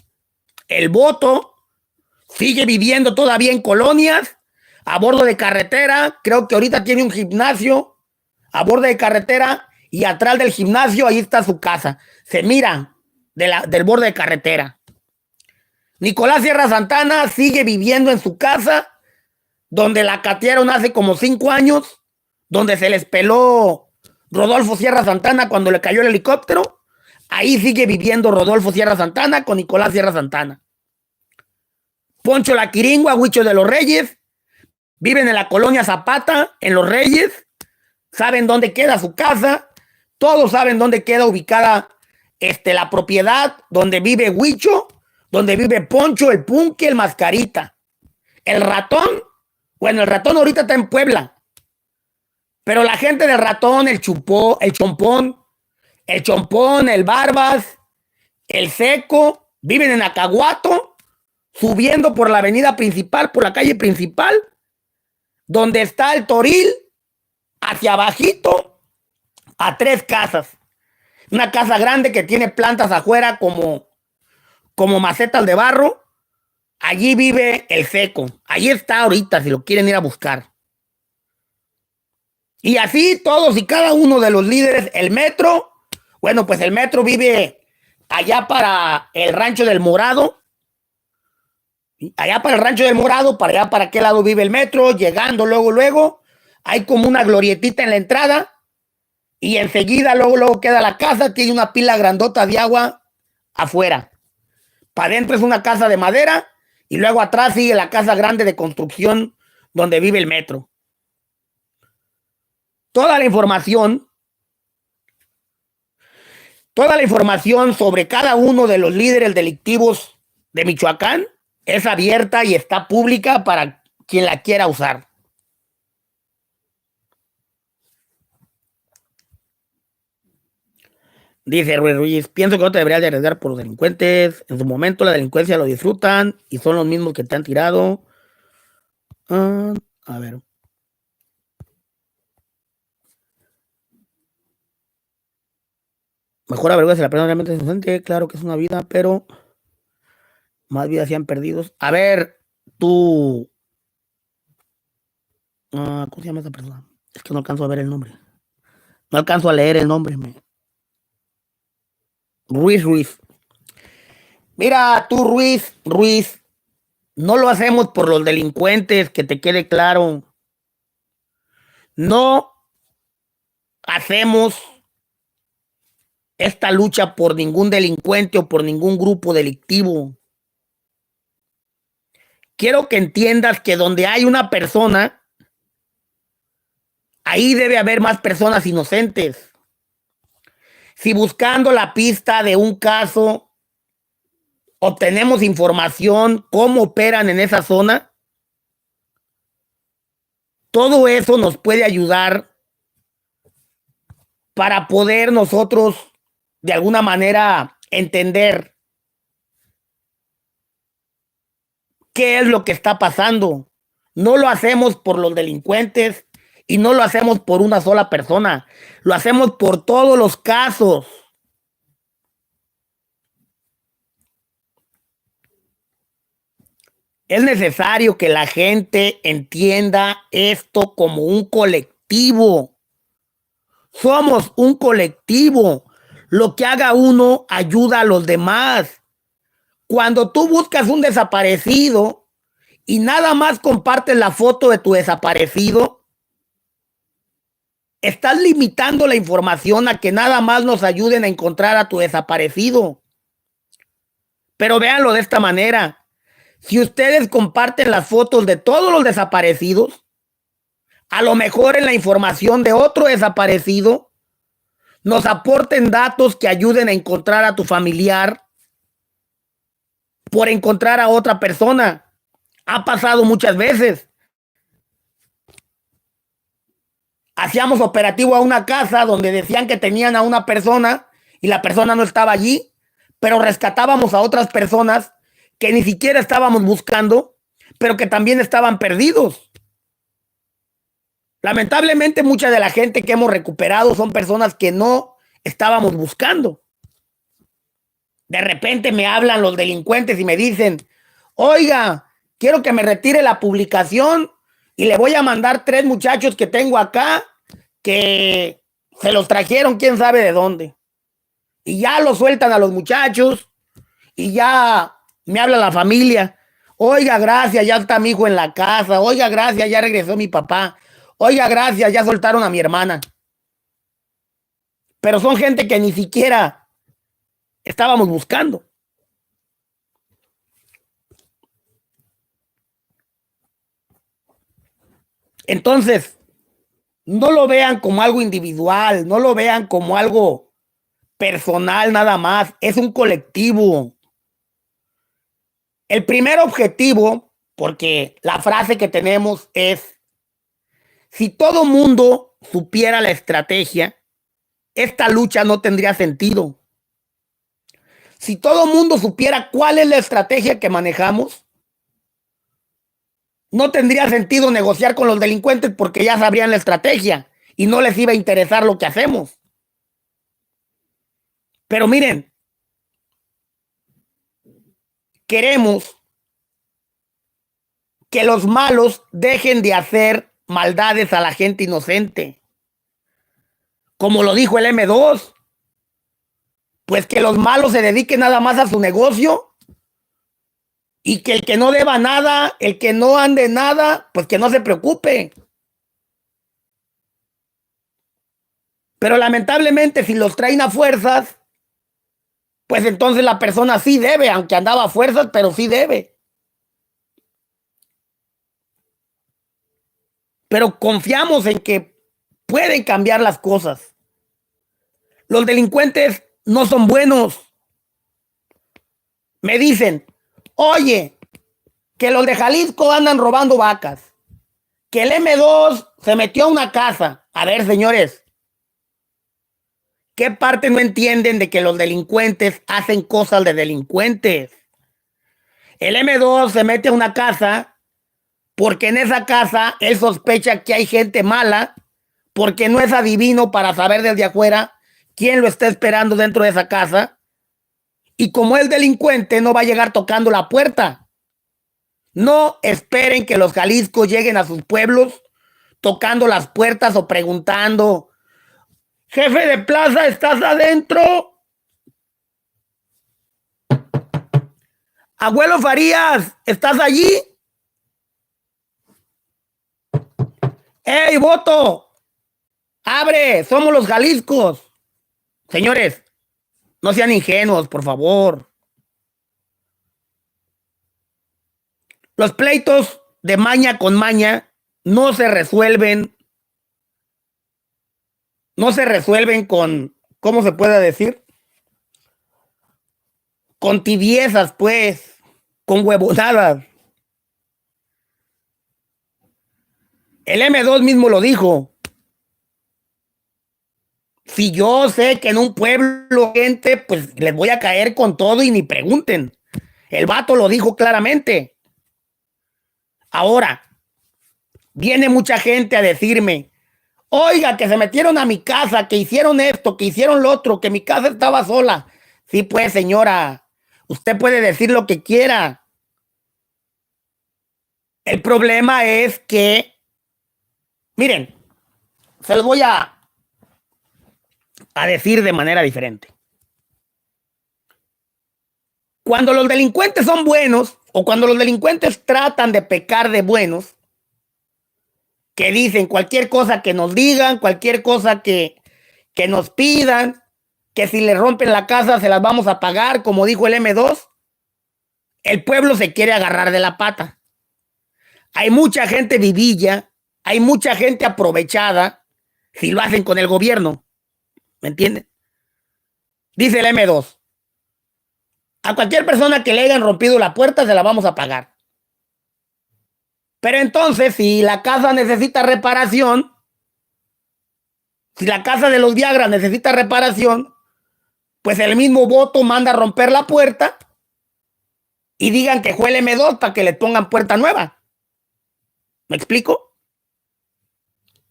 El voto sigue viviendo todavía en colonias, a bordo de carretera. Creo que ahorita tiene un gimnasio a bordo de carretera y atrás del gimnasio ahí está su casa. Se mira del borde de carretera. Nicolás Sierra Santana sigue viviendo en su casa, donde la catearon hace como 5 años, donde se les peló Rodolfo Sierra Santana cuando le cayó el helicóptero. Ahí sigue viviendo Rodolfo Sierra Santana con Nicolás Sierra Santana. Poncho La Quiringua, Huicho de los Reyes, viven en la colonia Zapata, en Los Reyes, saben dónde queda su casa, todos saben dónde queda ubicada la propiedad donde vive Huicho, donde vive Poncho, el Punky, el Mascarita. El Ratón, bueno, el Ratón ahorita está en Puebla, pero la gente del Ratón, el Chompón, el Barbas, el Seco, viven en Acaguato, subiendo por la avenida principal, por la calle principal, donde está el Toril, hacia abajito, a 3 casas. Una casa grande que tiene plantas afuera como macetas de barro. Allí vive el Seco. Allí está ahorita, si lo quieren ir a buscar. Y así todos y cada uno de los líderes. El Metro, bueno, pues el Metro vive allá para el Rancho del Morado. Allá para el Rancho del Morado, para allá, para qué lado vive el Metro, llegando luego, hay como una glorietita en la entrada y enseguida luego queda la casa, tiene una pila grandota de agua afuera. Para adentro es una casa de madera y luego atrás sigue la casa grande de construcción donde vive el Metro. Toda la información sobre cada uno de los líderes delictivos de Michoacán es abierta y está pública para quien la quiera usar. Dice Ruiz, pienso que no te deberías de arriesgar por los delincuentes. En su momento la delincuencia lo disfrutan y son los mismos que te han tirado. A ver. Mejor averiguar si la persona realmente es inocente. Claro que es una vida, pero más vidas se han perdido. A ver, tú. ¿Cómo se llama esa persona? Es que no alcanzo a ver el nombre. No alcanzo a leer el nombre. Ruiz. Mira, tú, Ruiz, no lo hacemos por los delincuentes, que te quede claro. No hacemos esta lucha por ningún delincuente o por ningún grupo delictivo. Quiero que entiendas que donde hay una persona, ahí debe haber más personas inocentes. Si buscando la pista de un caso obtenemos información, cómo operan en esa zona, todo eso nos puede ayudar para poder nosotros de alguna manera entender qué es lo que está pasando. No lo hacemos por los delincuentes y no lo hacemos por una sola persona. Lo hacemos por todos los casos. Es necesario que la gente entienda esto como un colectivo. Somos un colectivo. Lo que haga uno ayuda a los demás. Cuando tú buscas un desaparecido y nada más compartes la foto de tu desaparecido, estás limitando la información a que nada más nos ayuden a encontrar a tu desaparecido. Pero véanlo de esta manera. Si ustedes comparten las fotos de todos los desaparecidos, a lo mejor en la información de otro desaparecido, nos aporten datos que ayuden a encontrar a tu familiar por encontrar a otra persona. Ha pasado muchas veces. Hacíamos operativo a una casa donde decían que tenían a una persona y la persona no estaba allí, pero rescatábamos a otras personas que ni siquiera estábamos buscando, pero que también estaban perdidos. Lamentablemente, mucha de la gente que hemos recuperado son personas que no estábamos buscando. De repente me hablan los delincuentes y me dicen, oiga, quiero que me retire la publicación y le voy a mandar 3 muchachos que tengo acá que se los trajeron quién sabe de dónde. Y ya los sueltan a los muchachos y ya me habla la familia. Oiga, gracias, ya está mi hijo en la casa. Oiga, gracias, ya regresó mi papá. Oiga, gracias, ya soltaron a mi hermana. Pero son gente que ni siquiera estábamos buscando. Entonces, no lo vean como algo individual, no lo vean como algo personal nada más, es un colectivo. El primer objetivo, porque la frase que tenemos es, si todo mundo supiera la estrategia, esta lucha no tendría sentido. Si todo mundo supiera cuál es la estrategia que manejamos, no tendría sentido negociar con los delincuentes porque ya sabrían la estrategia y no les iba a interesar lo que hacemos. Pero miren, queremos que los malos dejen de hacer maldades a la gente inocente. Como lo dijo el M2, pues que los malos se dediquen nada más a su negocio y que el que no deba nada, el que no ande nada, pues que no se preocupe. Pero lamentablemente si los traen a fuerzas, pues entonces la persona sí debe, aunque andaba a fuerzas, pero sí debe. Pero confiamos en que pueden cambiar las cosas. Los delincuentes no son buenos. Me dicen, oye, que los de Jalisco andan robando vacas, que el M2 se metió a una casa. A ver, señores, ¿qué parte no entienden de que los delincuentes hacen cosas de delincuentes? El M2 se mete a una casa porque en esa casa él sospecha que hay gente mala, porque no es adivino para saber desde afuera quién lo está esperando dentro de esa casa. Y como es delincuente, no va a llegar tocando la puerta. No esperen que los Jaliscos lleguen a sus pueblos tocando las puertas o preguntando, jefe de plaza, ¿estás adentro? Abuelo Farías, ¿estás allí? ¡Ey, voto! ¡Abre! Somos los Jaliscos. Señores, no sean ingenuos, por favor. Los pleitos de maña con maña no se resuelven con, ¿cómo se puede decir? Con tibiezas, pues, con huevonadas. El M2 mismo lo dijo. Si yo sé que en un pueblo gente, pues les voy a caer con todo y ni pregunten. El vato lo dijo claramente. Ahora, viene mucha gente a decirme, oiga, que se metieron a mi casa, que hicieron esto, que hicieron lo otro, que mi casa estaba sola. Sí, pues, señora, usted puede decir lo que quiera. El problema es que, miren, se los voy a decir de manera diferente. Cuando los delincuentes son buenos, o cuando los delincuentes tratan de pecar de buenos, que dicen cualquier cosa que nos digan, cualquier cosa que nos pidan, que si le rompen la casa se las vamos a pagar, como dijo el M2, el pueblo se quiere agarrar de la pata. Hay mucha gente vivilla, hay mucha gente aprovechada si lo hacen con el gobierno. ¿Me entienden? Dice el M2, a cualquier persona que le hayan rompido la puerta se la vamos a pagar. Pero entonces, si la casa necesita reparación, si la casa de los Viagra necesita reparación, pues el mismo voto manda a romper la puerta y digan que fue el M2 para que le pongan puerta nueva. ¿Me explico?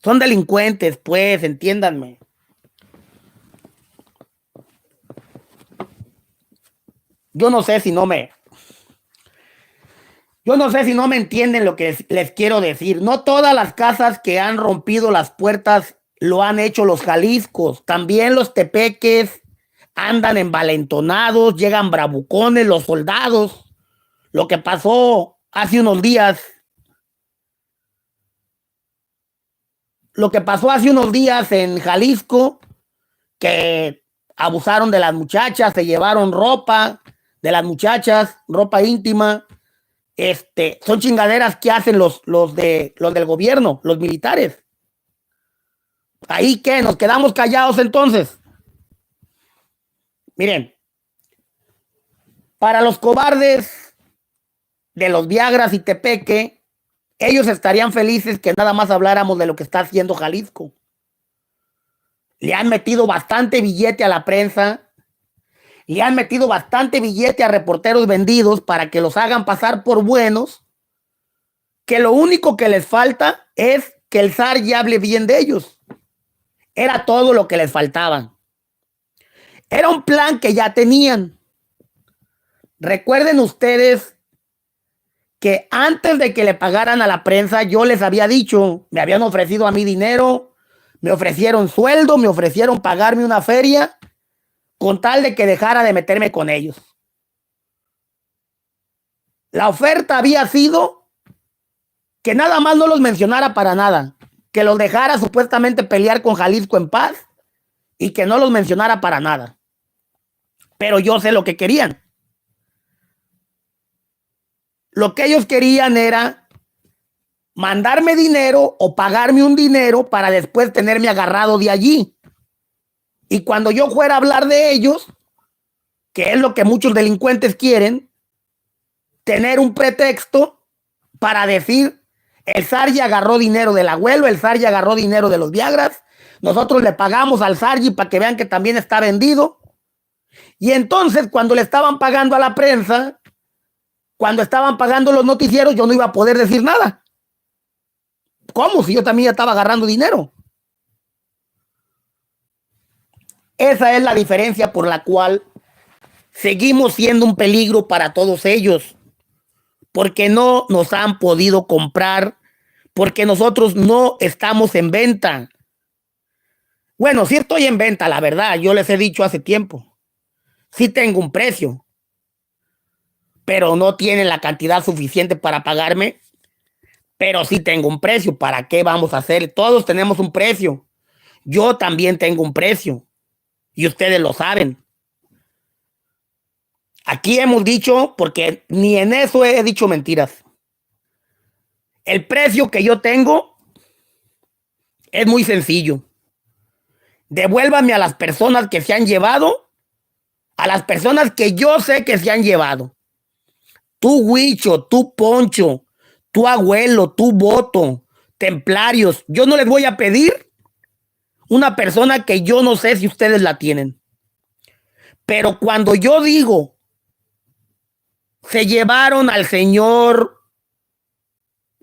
Son delincuentes, pues, entiéndanme. Yo no sé si no me entienden lo que les quiero decir. No todas las casas que han rompido las puertas lo han hecho los Jaliscos. También los tepeques andan envalentonados, llegan bravucones, los soldados. Lo que pasó hace unos días. En Jalisco, que abusaron de las muchachas, se llevaron ropa de las muchachas, ropa íntima. Son chingaderas que hacen los del gobierno, los militares. Ahí que nos quedamos callados entonces. Miren, para los cobardes de los Viagras y Tepeque, ellos estarían felices que nada más habláramos de lo que está haciendo Jalisco. Le han metido bastante billete a la prensa, le han metido bastante billete a reporteros vendidos para que los hagan pasar por buenos, que lo único que les falta es que el zar ya hable bien de ellos. Era todo lo que les faltaba. Era un plan que ya tenían. Recuerden ustedes que antes de que le pagaran a la prensa, yo les había dicho, me habían ofrecido a mí dinero, me ofrecieron sueldo, me ofrecieron pagarme una feria con tal de que dejara de meterme con ellos. La oferta había sido que nada más no los mencionara para nada, que los dejara supuestamente pelear con Jalisco en paz y que no los mencionara para nada. Pero yo sé lo que querían. Lo que ellos querían era mandarme dinero o pagarme un dinero para después tenerme agarrado de allí. Y cuando yo fuera a hablar de ellos, que es lo que muchos delincuentes quieren, tener un pretexto para decir, el Sargi agarró dinero del abuelo, el Sargi agarró dinero de los Viagras, nosotros le pagamos al Sargi para que vean que también está vendido. Y entonces cuando le estaban pagando a la prensa, cuando estaban pagando los noticieros, yo no iba a poder decir nada. ¿Cómo? Si yo también ya estaba agarrando dinero. Esa es la diferencia por la cual seguimos siendo un peligro para todos ellos. Porque no nos han podido comprar, porque nosotros no estamos en venta. Bueno, sí estoy en venta, la verdad, yo les he dicho hace tiempo. Sí tengo un precio, pero no tienen la cantidad suficiente para pagarme. Pero sí tengo un precio. ¿Para qué vamos a hacer? Todos tenemos un precio. Yo también tengo un precio. Y ustedes lo saben. Aquí hemos dicho, porque ni en eso he dicho mentiras. El precio que yo tengo es muy sencillo. Devuélvame a las personas que se han llevado, a las personas que yo sé que se han llevado. Tú, Huicho, tú, Poncho, tu abuelo, tu voto, templarios. Yo no les voy a pedir una persona que yo no sé si ustedes la tienen. Pero cuando yo digo, se llevaron al señor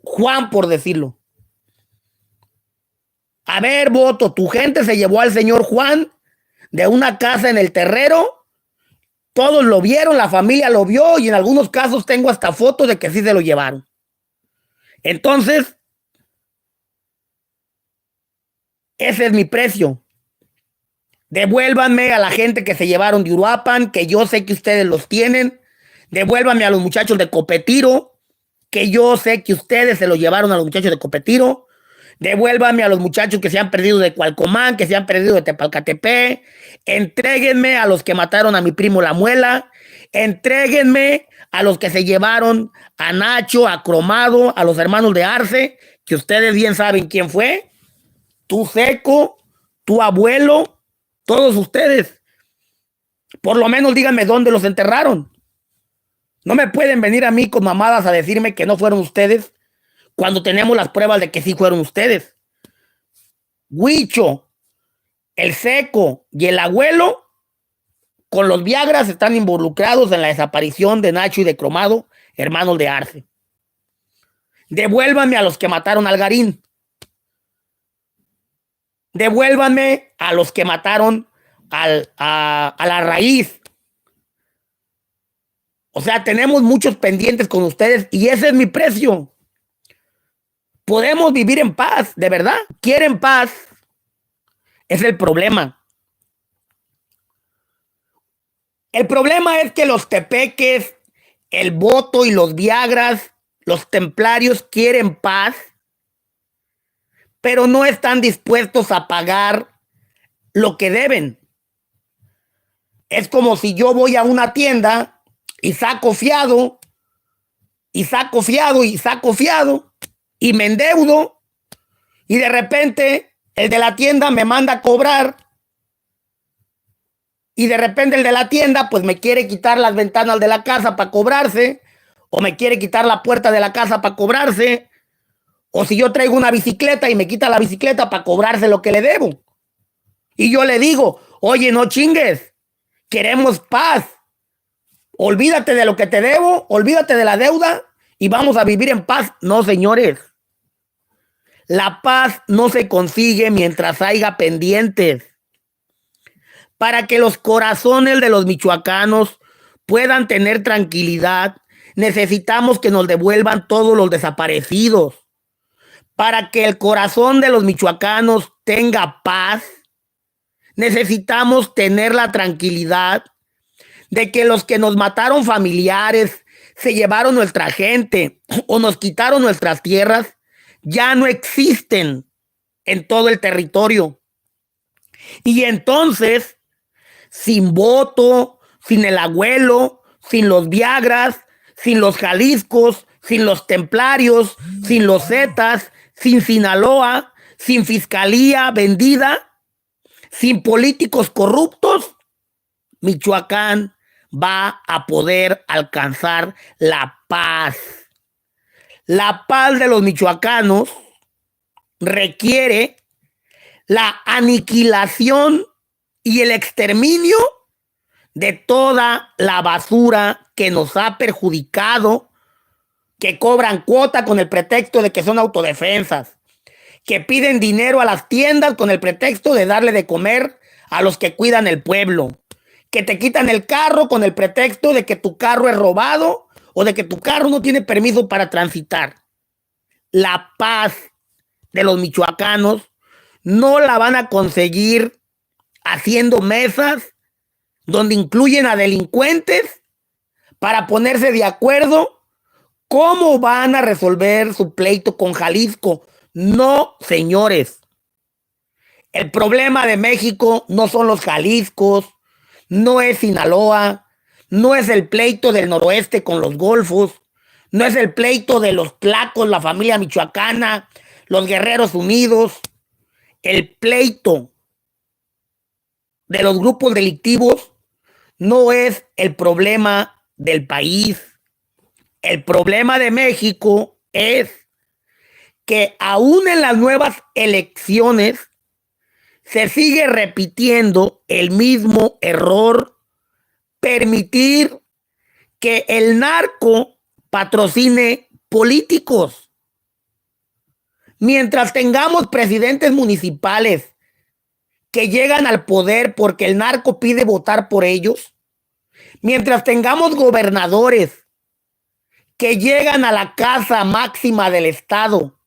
Juan, por decirlo. A ver, voto, tu gente se llevó al señor Juan de una casa en el Terrero. Todos lo vieron, la familia lo vio y en algunos casos tengo hasta fotos de que sí se lo llevaron. Entonces, ese es mi precio. Devuélvanme a la gente que se llevaron de Uruapan, que yo sé que ustedes los tienen. Devuélvanme a los muchachos de Copetiro, que yo sé que ustedes se los llevaron a los muchachos de Copetiro. Devuélvanme a los muchachos que se han perdido de Cualcomán, que se han perdido de Tepalcatepec. Entréguenme a los que mataron a mi primo La Muela. Entréguenme a los que se llevaron a Nacho, a Cromado, a los hermanos de Arce, que ustedes bien saben quién fue. Tu Seco, tu abuelo, todos ustedes. Por lo menos díganme dónde los enterraron. No me pueden venir a mí con mamadas a decirme que no fueron ustedes cuando tenemos las pruebas de que sí fueron ustedes. Huicho, el Seco y el abuelo con los Viagras están involucrados en la desaparición de Nacho y de Cromado, hermanos de Arce. Devuélvanme a los que mataron al Garín. Devuélvanme a los que mataron a la Raíz. O sea, tenemos muchos pendientes con ustedes y ese es mi precio. Podemos vivir en paz, de verdad. ¿Quieren paz? Es el problema. El problema es que los tepeques, el voto y los Viagras, los templarios quieren paz, pero no están dispuestos a pagar lo que deben. Es como si yo voy a una tienda y saco fiado, y saco fiado, y saco fiado, y me endeudo, y de repente el de la tienda me manda a cobrar, y de repente el de la tienda pues me quiere quitar las ventanas de la casa para cobrarse, o me quiere quitar la puerta de la casa para cobrarse, o si yo traigo una bicicleta y me quita la bicicleta para cobrarse lo que le debo. Y yo le digo, oye, no chingues, queremos paz. Olvídate de lo que te debo, olvídate de la deuda y vamos a vivir en paz. No, señores. La paz no se consigue mientras haya pendientes. Para que los corazones de los michoacanos puedan tener tranquilidad, necesitamos que nos devuelvan todos los desaparecidos. Para que el corazón de los michoacanos tenga paz, necesitamos tener la tranquilidad de que los que nos mataron familiares, se llevaron nuestra gente o nos quitaron nuestras tierras, ya no existen en todo el territorio. Y entonces, sin voto, sin el abuelo, sin los Viagras, sin los Jaliscos, sin los templarios, sin los Zetas, sin Sinaloa, sin fiscalía vendida, sin políticos corruptos, Michoacán va a poder alcanzar la paz. La paz de los michoacanos requiere la aniquilación y el exterminio de toda la basura que nos ha perjudicado, que cobran cuota con el pretexto de que son autodefensas, que piden dinero a las tiendas con el pretexto de darle de comer a los que cuidan el pueblo, que te quitan el carro con el pretexto de que tu carro es robado o de que tu carro no tiene permiso para transitar. La paz de los michoacanos no la van a conseguir haciendo mesas donde incluyen a delincuentes para ponerse de acuerdo cómo van a resolver su pleito con Jalisco. No, señores. El problema de México no son los Jaliscos, no es Sinaloa, no es el pleito del noroeste con los golfos, no es el pleito de los tlacos, la familia michoacana, los Guerreros Unidos. El pleito de los grupos delictivos no es el problema del país. El problema de México es que aún en las nuevas elecciones se sigue repitiendo el mismo error, permitir que el narco patrocine políticos. Mientras tengamos presidentes municipales que llegan al poder porque el narco pide votar por ellos, mientras tengamos gobernadores que llegan a la casa máxima del Estado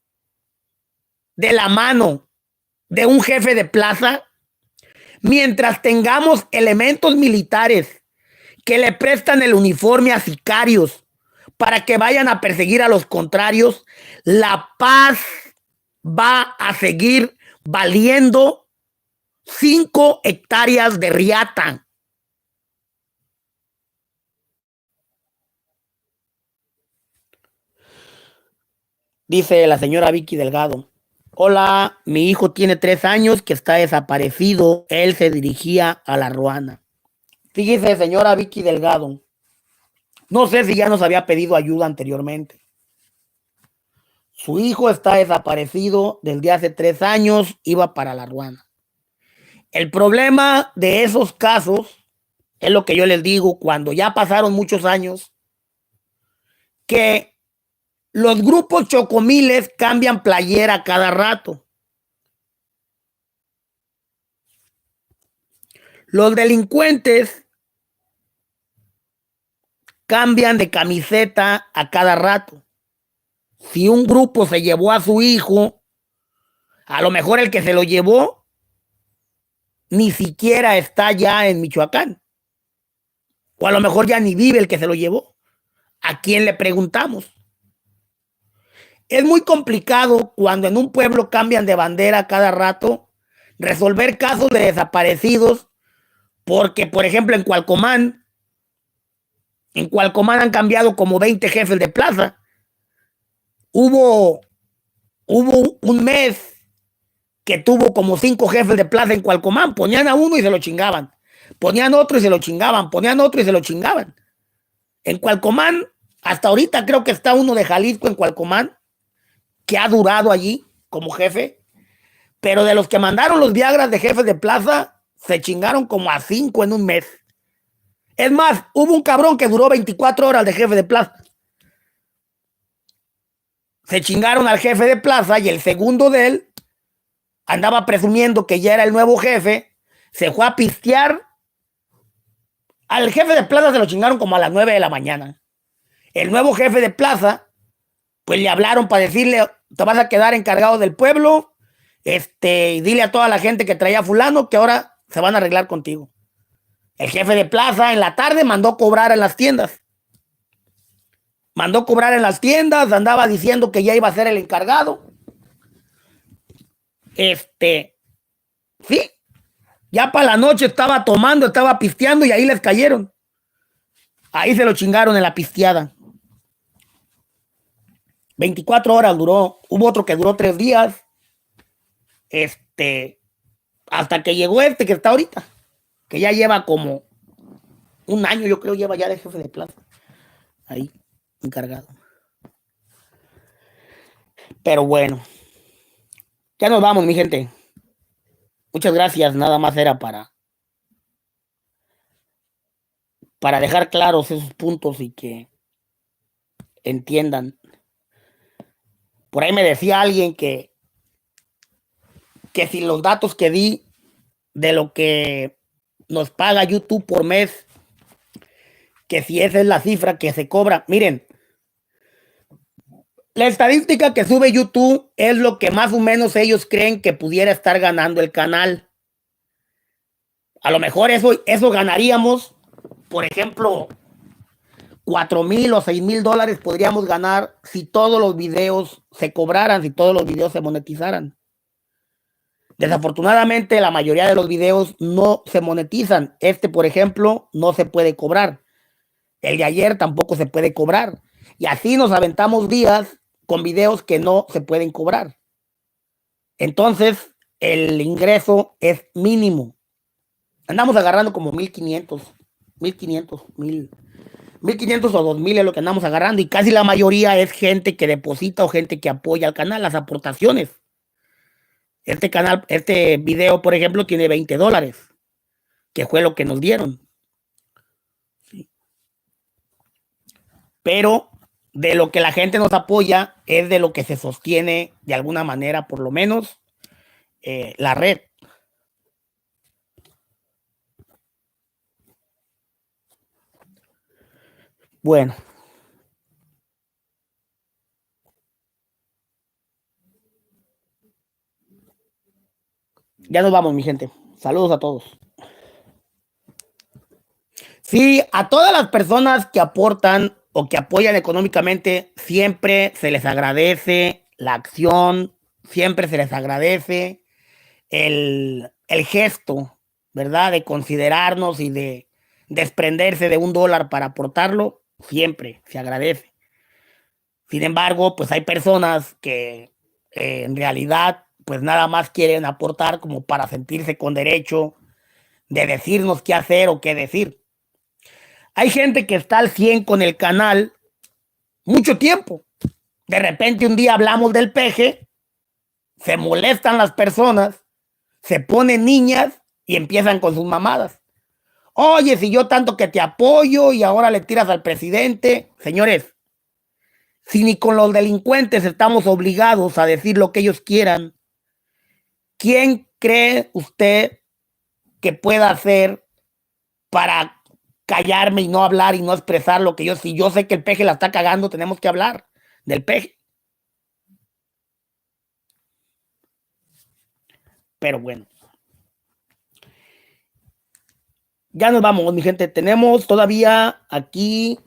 de la mano de un jefe de plaza, mientras tengamos elementos militares que le prestan el uniforme a sicarios para que vayan a perseguir a los contrarios, la paz va a seguir valiendo 5 hectáreas de riata. Dice la señora Vicky Delgado. Hola, mi hijo tiene 3 años que está desaparecido. Él se dirigía a La Ruana. Fíjese, señora Vicky Delgado. No sé si ya nos había pedido ayuda anteriormente. Su hijo está desaparecido desde hace 3 años. Iba para La Ruana. El problema de esos casos es lo que yo les digo cuando ya pasaron muchos años, que los grupos chocomiles cambian playera cada rato. Los delincuentes cambian de camiseta a cada rato. Si un grupo se llevó a su hijo, a lo mejor el que se lo llevó ni siquiera está ya en Michoacán. O a lo mejor ya ni vive el que se lo llevó. ¿A quién le preguntamos? Es muy complicado cuando en un pueblo cambian de bandera cada rato resolver casos de desaparecidos, porque, por ejemplo, en Cualcomán han cambiado como 20 jefes de plaza. Hubo un mes que tuvo como 5 jefes de plaza en Cualcomán. Ponían a uno y se lo chingaban. Ponían otro y se lo chingaban. Ponían otro y se lo chingaban. En Cualcomán, hasta ahorita creo que está uno de Jalisco en Cualcomán, que ha durado allí como jefe. Pero de los que mandaron los Viagras de jefes de plaza, se chingaron como a 5 en un mes. Es más, hubo un cabrón que duró 24 horas de jefe de plaza. Se chingaron al jefe de plaza y el segundo de él andaba presumiendo que ya era el nuevo jefe, se fue a pistear. Al jefe de plaza se lo chingaron como a las 9 de la mañana. El nuevo jefe de plaza, pues le hablaron para decirle, te vas a quedar encargado del pueblo, dile a toda la gente que traía a fulano que ahora se van a arreglar contigo. El jefe de plaza en la tarde mandó cobrar en las tiendas. Andaba diciendo que ya iba a ser el encargado. Sí, ya para la noche estaba tomando, estaba pisteando y ahí les cayeron. Ahí se lo chingaron en la pisteada. 24 horas duró. Hubo otro que duró 3 días. Hasta que llegó que está ahorita. Que ya lleva como un año, yo creo, lleva ya de jefe de plaza. Ahí, encargado. Pero bueno. Ya nos vamos, mi gente. Muchas gracias. Nada más era para dejar claros esos puntos y que entiendan. Por ahí me decía alguien que si los datos que di de lo que nos paga YouTube por mes, que si esa es la cifra que se cobra. Miren, la estadística que sube YouTube es lo que más o menos ellos creen que pudiera estar ganando el canal. A lo mejor eso ganaríamos, por ejemplo, 4,000 o 6,000 dólares podríamos ganar si todos los videos se cobraran, si todos los videos se monetizaran. Desafortunadamente, la mayoría de los videos no se monetizan. Por ejemplo, no se puede cobrar. El de ayer tampoco se puede cobrar. Y así nos aventamos días con videos que no se pueden cobrar. Entonces, el ingreso es mínimo. Andamos agarrando como 1,500 o 2,000 es lo que andamos agarrando. Y casi la mayoría es gente que deposita o gente que apoya al canal, las aportaciones. Este canal, este video, por ejemplo, tiene $20, que fue lo que nos dieron. Sí. Pero de lo que la gente nos apoya es de lo que se sostiene de alguna manera, por lo menos, la red. Bueno. Ya nos vamos, mi gente. Saludos a todos. Sí, a todas las personas que aportan o que apoyan económicamente, siempre se les agradece la acción, siempre se les agradece el gesto, ¿verdad? De considerarnos y de desprenderse de $1 para aportarlo, siempre se agradece. Sin embargo, pues hay personas que en realidad pues nada más quieren aportar como para sentirse con derecho de decirnos qué hacer o qué decir. Hay gente que está al 100 con el canal mucho tiempo. De repente un día hablamos del peje, se molestan las personas, se ponen niñas y empiezan con sus mamadas. Oye, si yo tanto que te apoyo y ahora le tiras al presidente. Señores, si ni con los delincuentes estamos obligados a decir lo que ellos quieran, ¿quién cree usted que pueda hacer para callarme y no hablar y no expresar lo que yo, si yo sé que el peje la está cagando, tenemos que hablar del peje? Pero bueno, ya nos vamos, mi gente. Tenemos todavía aquí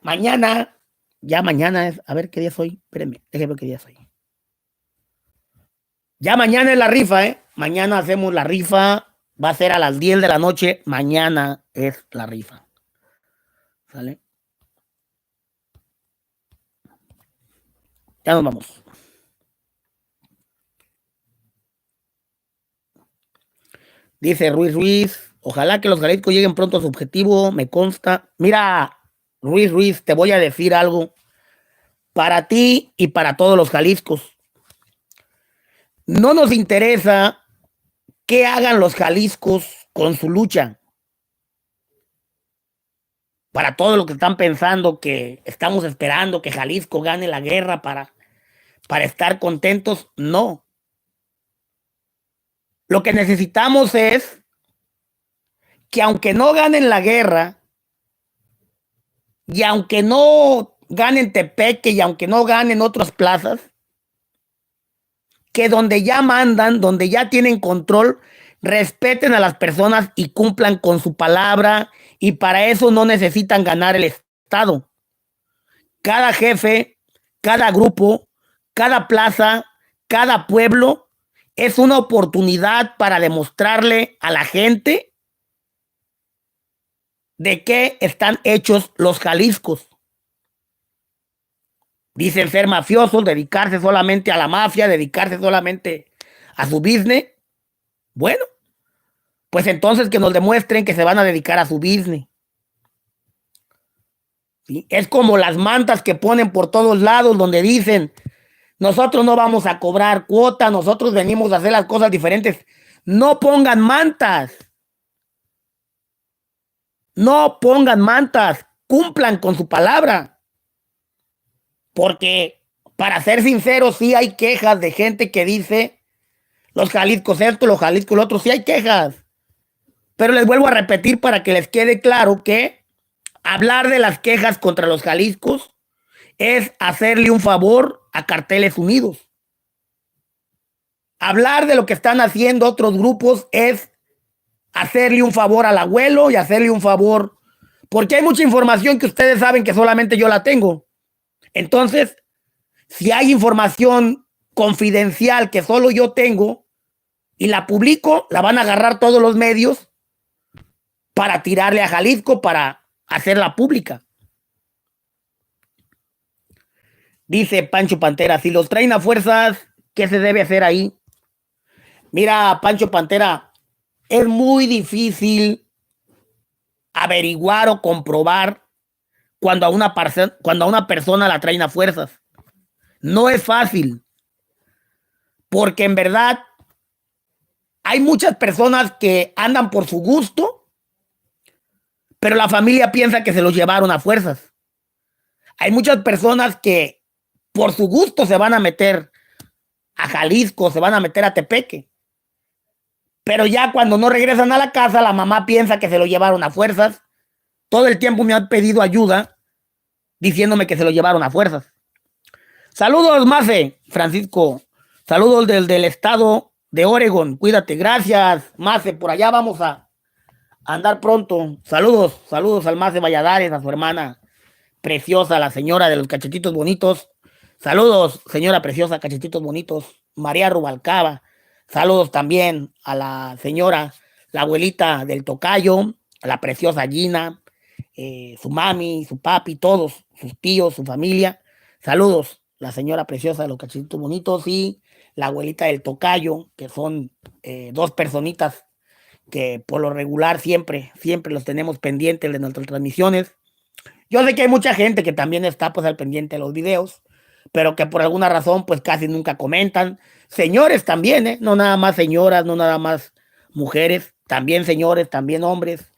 mañana, ya mañana es, a ver qué día soy, espérenme, déjenme ver qué día soy. Ya mañana es la rifa, mañana hacemos la rifa, va a ser a las 10 de la noche, mañana es la rifa. ¿Sale? Ya nos vamos. Dice Ruiz, ojalá que los Jaliscos lleguen pronto a su objetivo, me consta. Mira, Ruiz, te voy a decir algo para ti y para todos los Jaliscos. No nos interesa qué hagan los Jaliscos con su lucha. Para todos los que están pensando que estamos esperando que Jalisco gane la guerra para estar contentos, no. Lo que necesitamos es que aunque no ganen la guerra, y aunque no ganen Tepeque, y aunque no ganen otras plazas, que donde ya mandan, donde ya tienen control, respeten a las personas y cumplan con su palabra, y para eso no necesitan ganar el Estado. Cada jefe, cada grupo, cada plaza, cada pueblo es una oportunidad para demostrarle a la gente de qué están hechos los Jaliscos. Dicen ser mafiosos, dedicarse solamente a la mafia, dedicarse solamente a su business. Bueno, pues entonces que nos demuestren que se van a dedicar a su business. ¿Sí? Es como las mantas que ponen por todos lados donde dicen, nosotros no vamos a cobrar cuota, nosotros venimos a hacer las cosas diferentes. No pongan mantas. No pongan mantas. Cumplan con su palabra. Porque, para ser sinceros, sí hay quejas de gente que dice, los Jaliscos esto, los Jaliscos lo otro, sí hay quejas. Pero les vuelvo a repetir para que les quede claro que hablar de las quejas contra los Jaliscos es hacerle un favor a Carteles Unidos. Hablar de lo que están haciendo otros grupos es hacerle un favor al abuelo y hacerle un favor, porque hay mucha información que ustedes saben que solamente yo la tengo. Entonces, si hay información confidencial que solo yo tengo y la publico, la van a agarrar todos los medios para tirarle a Jalisco, para hacerla pública. Dice Pancho Pantera, si los traen a fuerzas, ¿qué se debe hacer ahí? Mira, Pancho Pantera, es muy difícil averiguar o comprobar cuando a una persona la traen a fuerzas. No es fácil. porque en verdad hay muchas personas que andan por su gusto, pero la familia piensa que se los llevaron a fuerzas. Hay muchas personas que por su gusto se van a meter a Jalisco, se van a meter a Tepeque, pero ya cuando no regresan a la casa, la mamá piensa que se lo llevaron a fuerzas. Todo el tiempo me han pedido ayuda diciéndome que se lo llevaron a fuerzas. Saludos, Mace, Francisco. Saludos del estado de Oregon. Cuídate. Gracias, Mace. Por allá vamos a andar pronto. Saludos, saludos al Mace Valladares, a su hermana preciosa, la señora de los cachetitos bonitos. Saludos, señora preciosa, cachetitos bonitos. María Rubalcaba. Saludos también a la señora, la abuelita del tocayo, a la preciosa Gina, su mami, su papi, todos, sus tíos, su familia. Saludos, la señora preciosa de los cachetitos bonitos y la abuelita del tocayo, que son dos personitas que por lo regular siempre los tenemos pendientes de nuestras transmisiones. Yo sé que hay mucha gente que también está pues al pendiente de los videos, pero que por alguna razón pues casi nunca comentan. Señores también, no nada más señoras, no nada más mujeres, también señores, también hombres,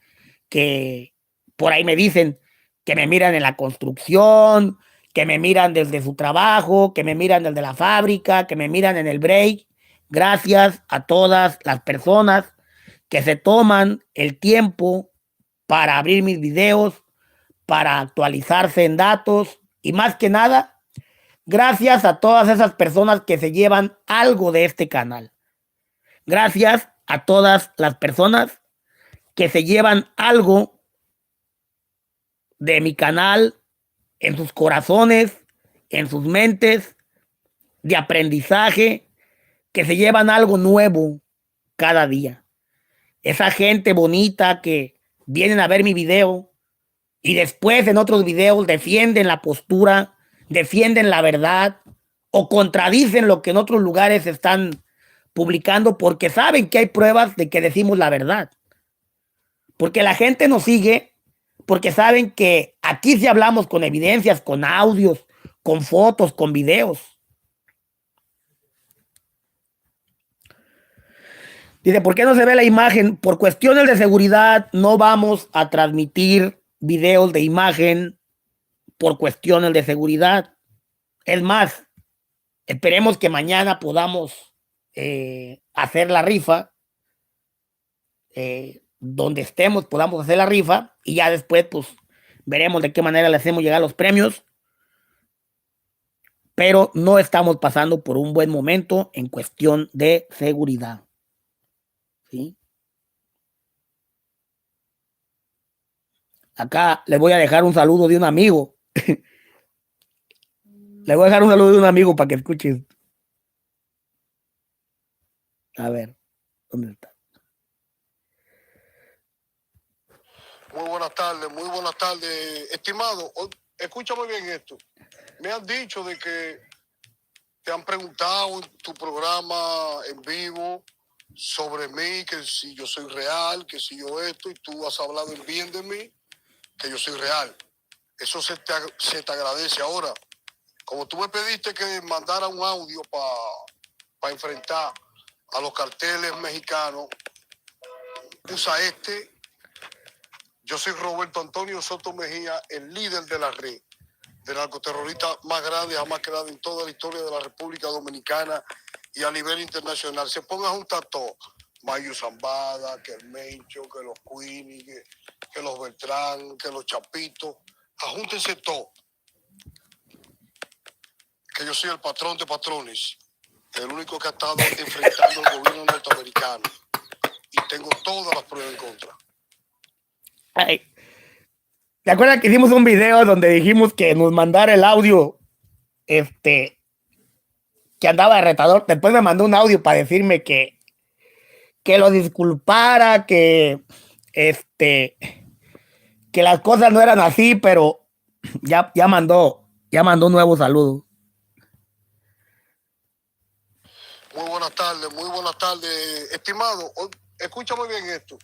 que por ahí me dicen que me miran en la construcción, que me miran desde su trabajo, que me miran desde la fábrica, que me miran en el break. Gracias a todas las personas que se toman el tiempo para abrir mis videos, para actualizarse en datos y más que nada, gracias a todas esas personas que se llevan algo de este canal. Gracias a todas las personas que se llevan algo de mi canal en sus corazones, en sus mentes, de aprendizaje, que se llevan algo nuevo cada día. Esa gente bonita que vienen a ver mi video y después en otros videos defienden la postura, defienden la verdad o contradicen lo que en otros lugares están publicando porque saben que hay pruebas de que decimos la verdad. Porque la gente nos sigue porque saben que aquí sí hablamos con evidencias, con audios, con fotos, con videos. Dice, ¿por qué no se ve la imagen? Por cuestiones de seguridad no vamos a transmitir videos de imagen por cuestiones de seguridad. Es más, esperemos que mañana podamos hacer la rifa. Donde estemos podamos hacer la rifa y ya después pues veremos de qué manera le hacemos llegar los premios. Pero no estamos pasando por un buen momento en cuestión de seguridad. ¿Sí? Acá les voy a dejar un saludo de un amigo. Le voy a dejar un saludo de un amigo para que escuches. A ver, ¿dónde está? Muy buenas tardes, estimado. Escúchame bien esto. Me han dicho de que te han preguntado en tu programa en vivo sobre mí, que si yo soy real, que si yo esto, y tú has hablado en bien de mí, que yo soy real. Eso se te agradece. Ahora, como tú me pediste que mandara un audio para enfrentar a los carteles mexicanos, usa este. Yo soy Roberto Antonio Soto Mejía, el líder de la red de narcoterroristas más grande jamás creada en toda la historia de la República Dominicana y a nivel internacional. Se ponga a juntar todo. Mayu Zambada, que el Mencho, que los Queenie, que los Beltrán, que los Chapitos. Ajúntense todo. Que yo soy el patrón de patrones, el único que ha estado enfrentando al gobierno norteamericano. Y tengo todas las pruebas en contra. Ay. ¿Te acuerdas que hicimos un video donde dijimos que nos mandara el audio que andaba de retador? Después me mandó un audio para decirme que lo disculpara, que las cosas no eran así, pero ya mandó un nuevo saludo. Muy buenas tardes, estimado. Escúchame bien esto.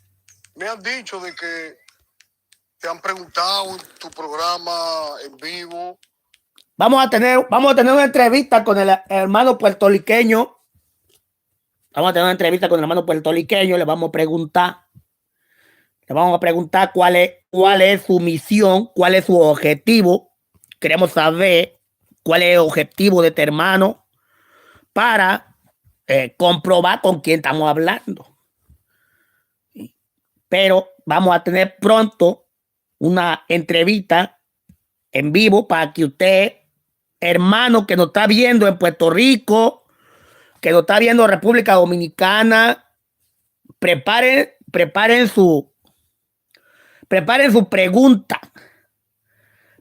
Me han dicho de que te han preguntado en tu programa en vivo. Vamos a tener una entrevista con el hermano puertorriqueño Vamos a tener una entrevista con el hermano puertorriqueño, le vamos a preguntar cuál es su misión, cuál es su objetivo. Queremos saber cuál es el objetivo de este hermano para comprobar con quién estamos hablando. Pero vamos a tener pronto una entrevista en vivo para que usted, hermano que nos está viendo en Puerto Rico, que nos está viendo en República Dominicana, preparen su pregunta.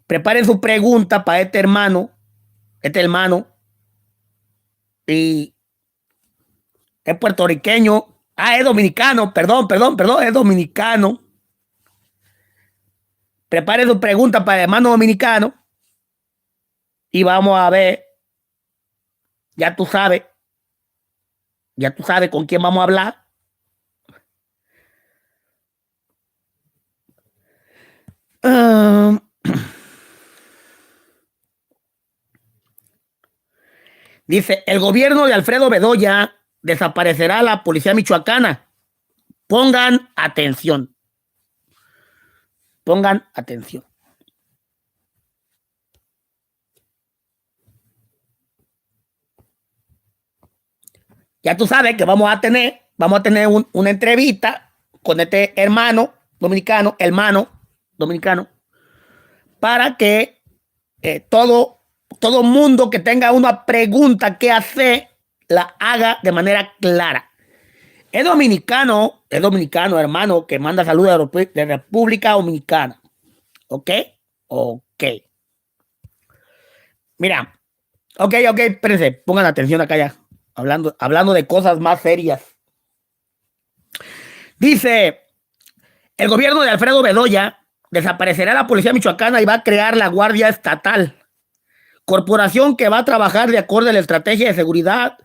Preparen su pregunta para este hermano. Y es puertorriqueño. Es dominicano. Perdón, es dominicano. Preparen su pregunta para el hermano dominicano. Y vamos a ver. Ya tú sabes con quién vamos a hablar. Dice, el gobierno de Alfredo Bedoya desaparecerá a la policía michoacana. Pongan atención. Pongan atención. Ya tú sabes que vamos a tener una entrevista con este hermano dominicano, para que todo mundo que tenga una pregunta que hacer la haga de manera clara. Es dominicano, hermano, que manda saludos de República Dominicana. ¿Ok? Ok. Mira. Ok, espérense, pongan atención acá ya. Hablando de cosas más serias. Dice, el gobierno de Alfredo Bedoya desaparecerá la policía michoacana y va a crear la Guardia Estatal, corporación que va a trabajar de acuerdo a la estrategia de seguridad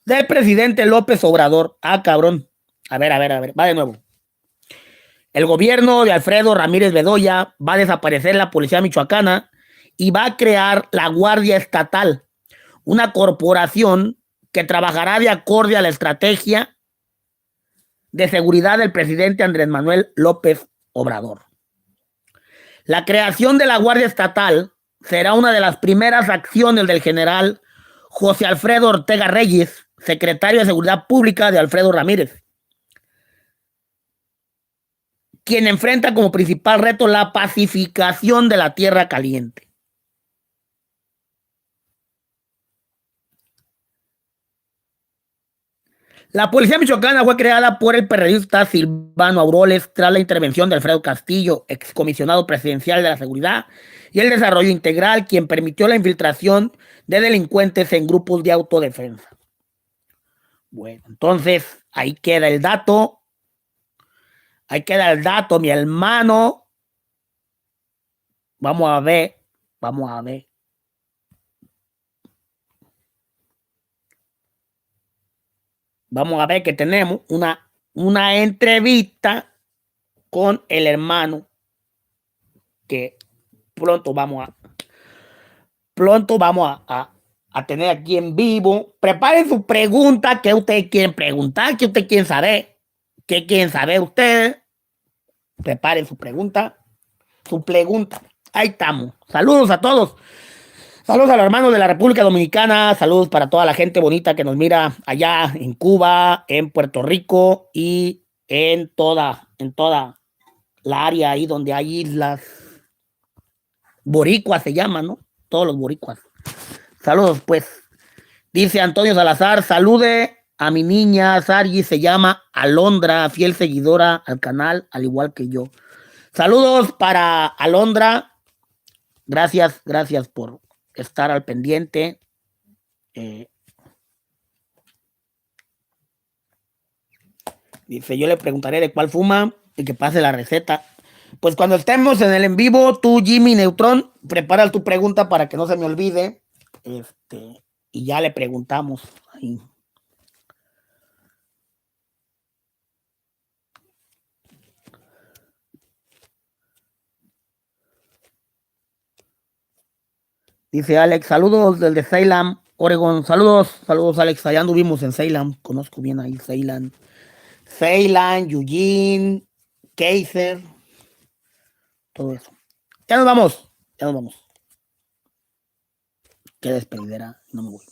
del presidente López Obrador. Cabrón. A ver, va de nuevo. El gobierno de Alfredo Ramírez Bedoya va a desaparecer la policía michoacana y va a crear la Guardia Estatal, una corporación que trabajará de acuerdo a la estrategia de seguridad del presidente Andrés Manuel López Obrador. La creación de la Guardia Estatal será una de las primeras acciones del general José Alfredo Ortega Reyes, secretario de Seguridad Pública de Alfredo Ramírez, quien enfrenta como principal reto la pacificación de la Tierra Caliente. La policía michoacana fue creada por el periodista Silvano Auroles tras la intervención de Alfredo Castillo, excomisionado presidencial de la seguridad y el desarrollo integral, quien permitió la infiltración de delincuentes en grupos de autodefensa. Bueno, entonces ahí queda el dato. Mi hermano. Vamos a ver. Vamos a ver que tenemos una entrevista con el hermano que pronto vamos a tener aquí en vivo. Preparen su pregunta que ustedes quieren preguntar, que ustedes quieren saber. ¿Qué quieren saber ustedes? Preparen su pregunta. Ahí estamos. Saludos a todos. Saludos a los hermanos de la República Dominicana, saludos para toda la gente bonita que nos mira allá en Cuba, en Puerto Rico y en toda la área ahí donde hay islas boricuas se llaman, ¿no? Todos los boricuas. Saludos pues. Dice Antonio Salazar, salude a mi niña Sargi, se llama Alondra, fiel seguidora al canal, al igual que yo. Saludos para Alondra. Gracias por estar al pendiente. Dice, yo le preguntaré de cuál fuma y que pase la receta. Pues cuando estemos en el en vivo, tú, Jimmy Neutron, prepara tu pregunta para que no se me olvide. Y ya le preguntamos ahí. Dice Alex, saludos desde Salem, Oregón, saludos Alex, allá anduvimos en Ceylan, conozco bien ahí Ceylan, Eugene, Kaiser, todo eso. Ya nos vamos. Qué despedidera, no me voy.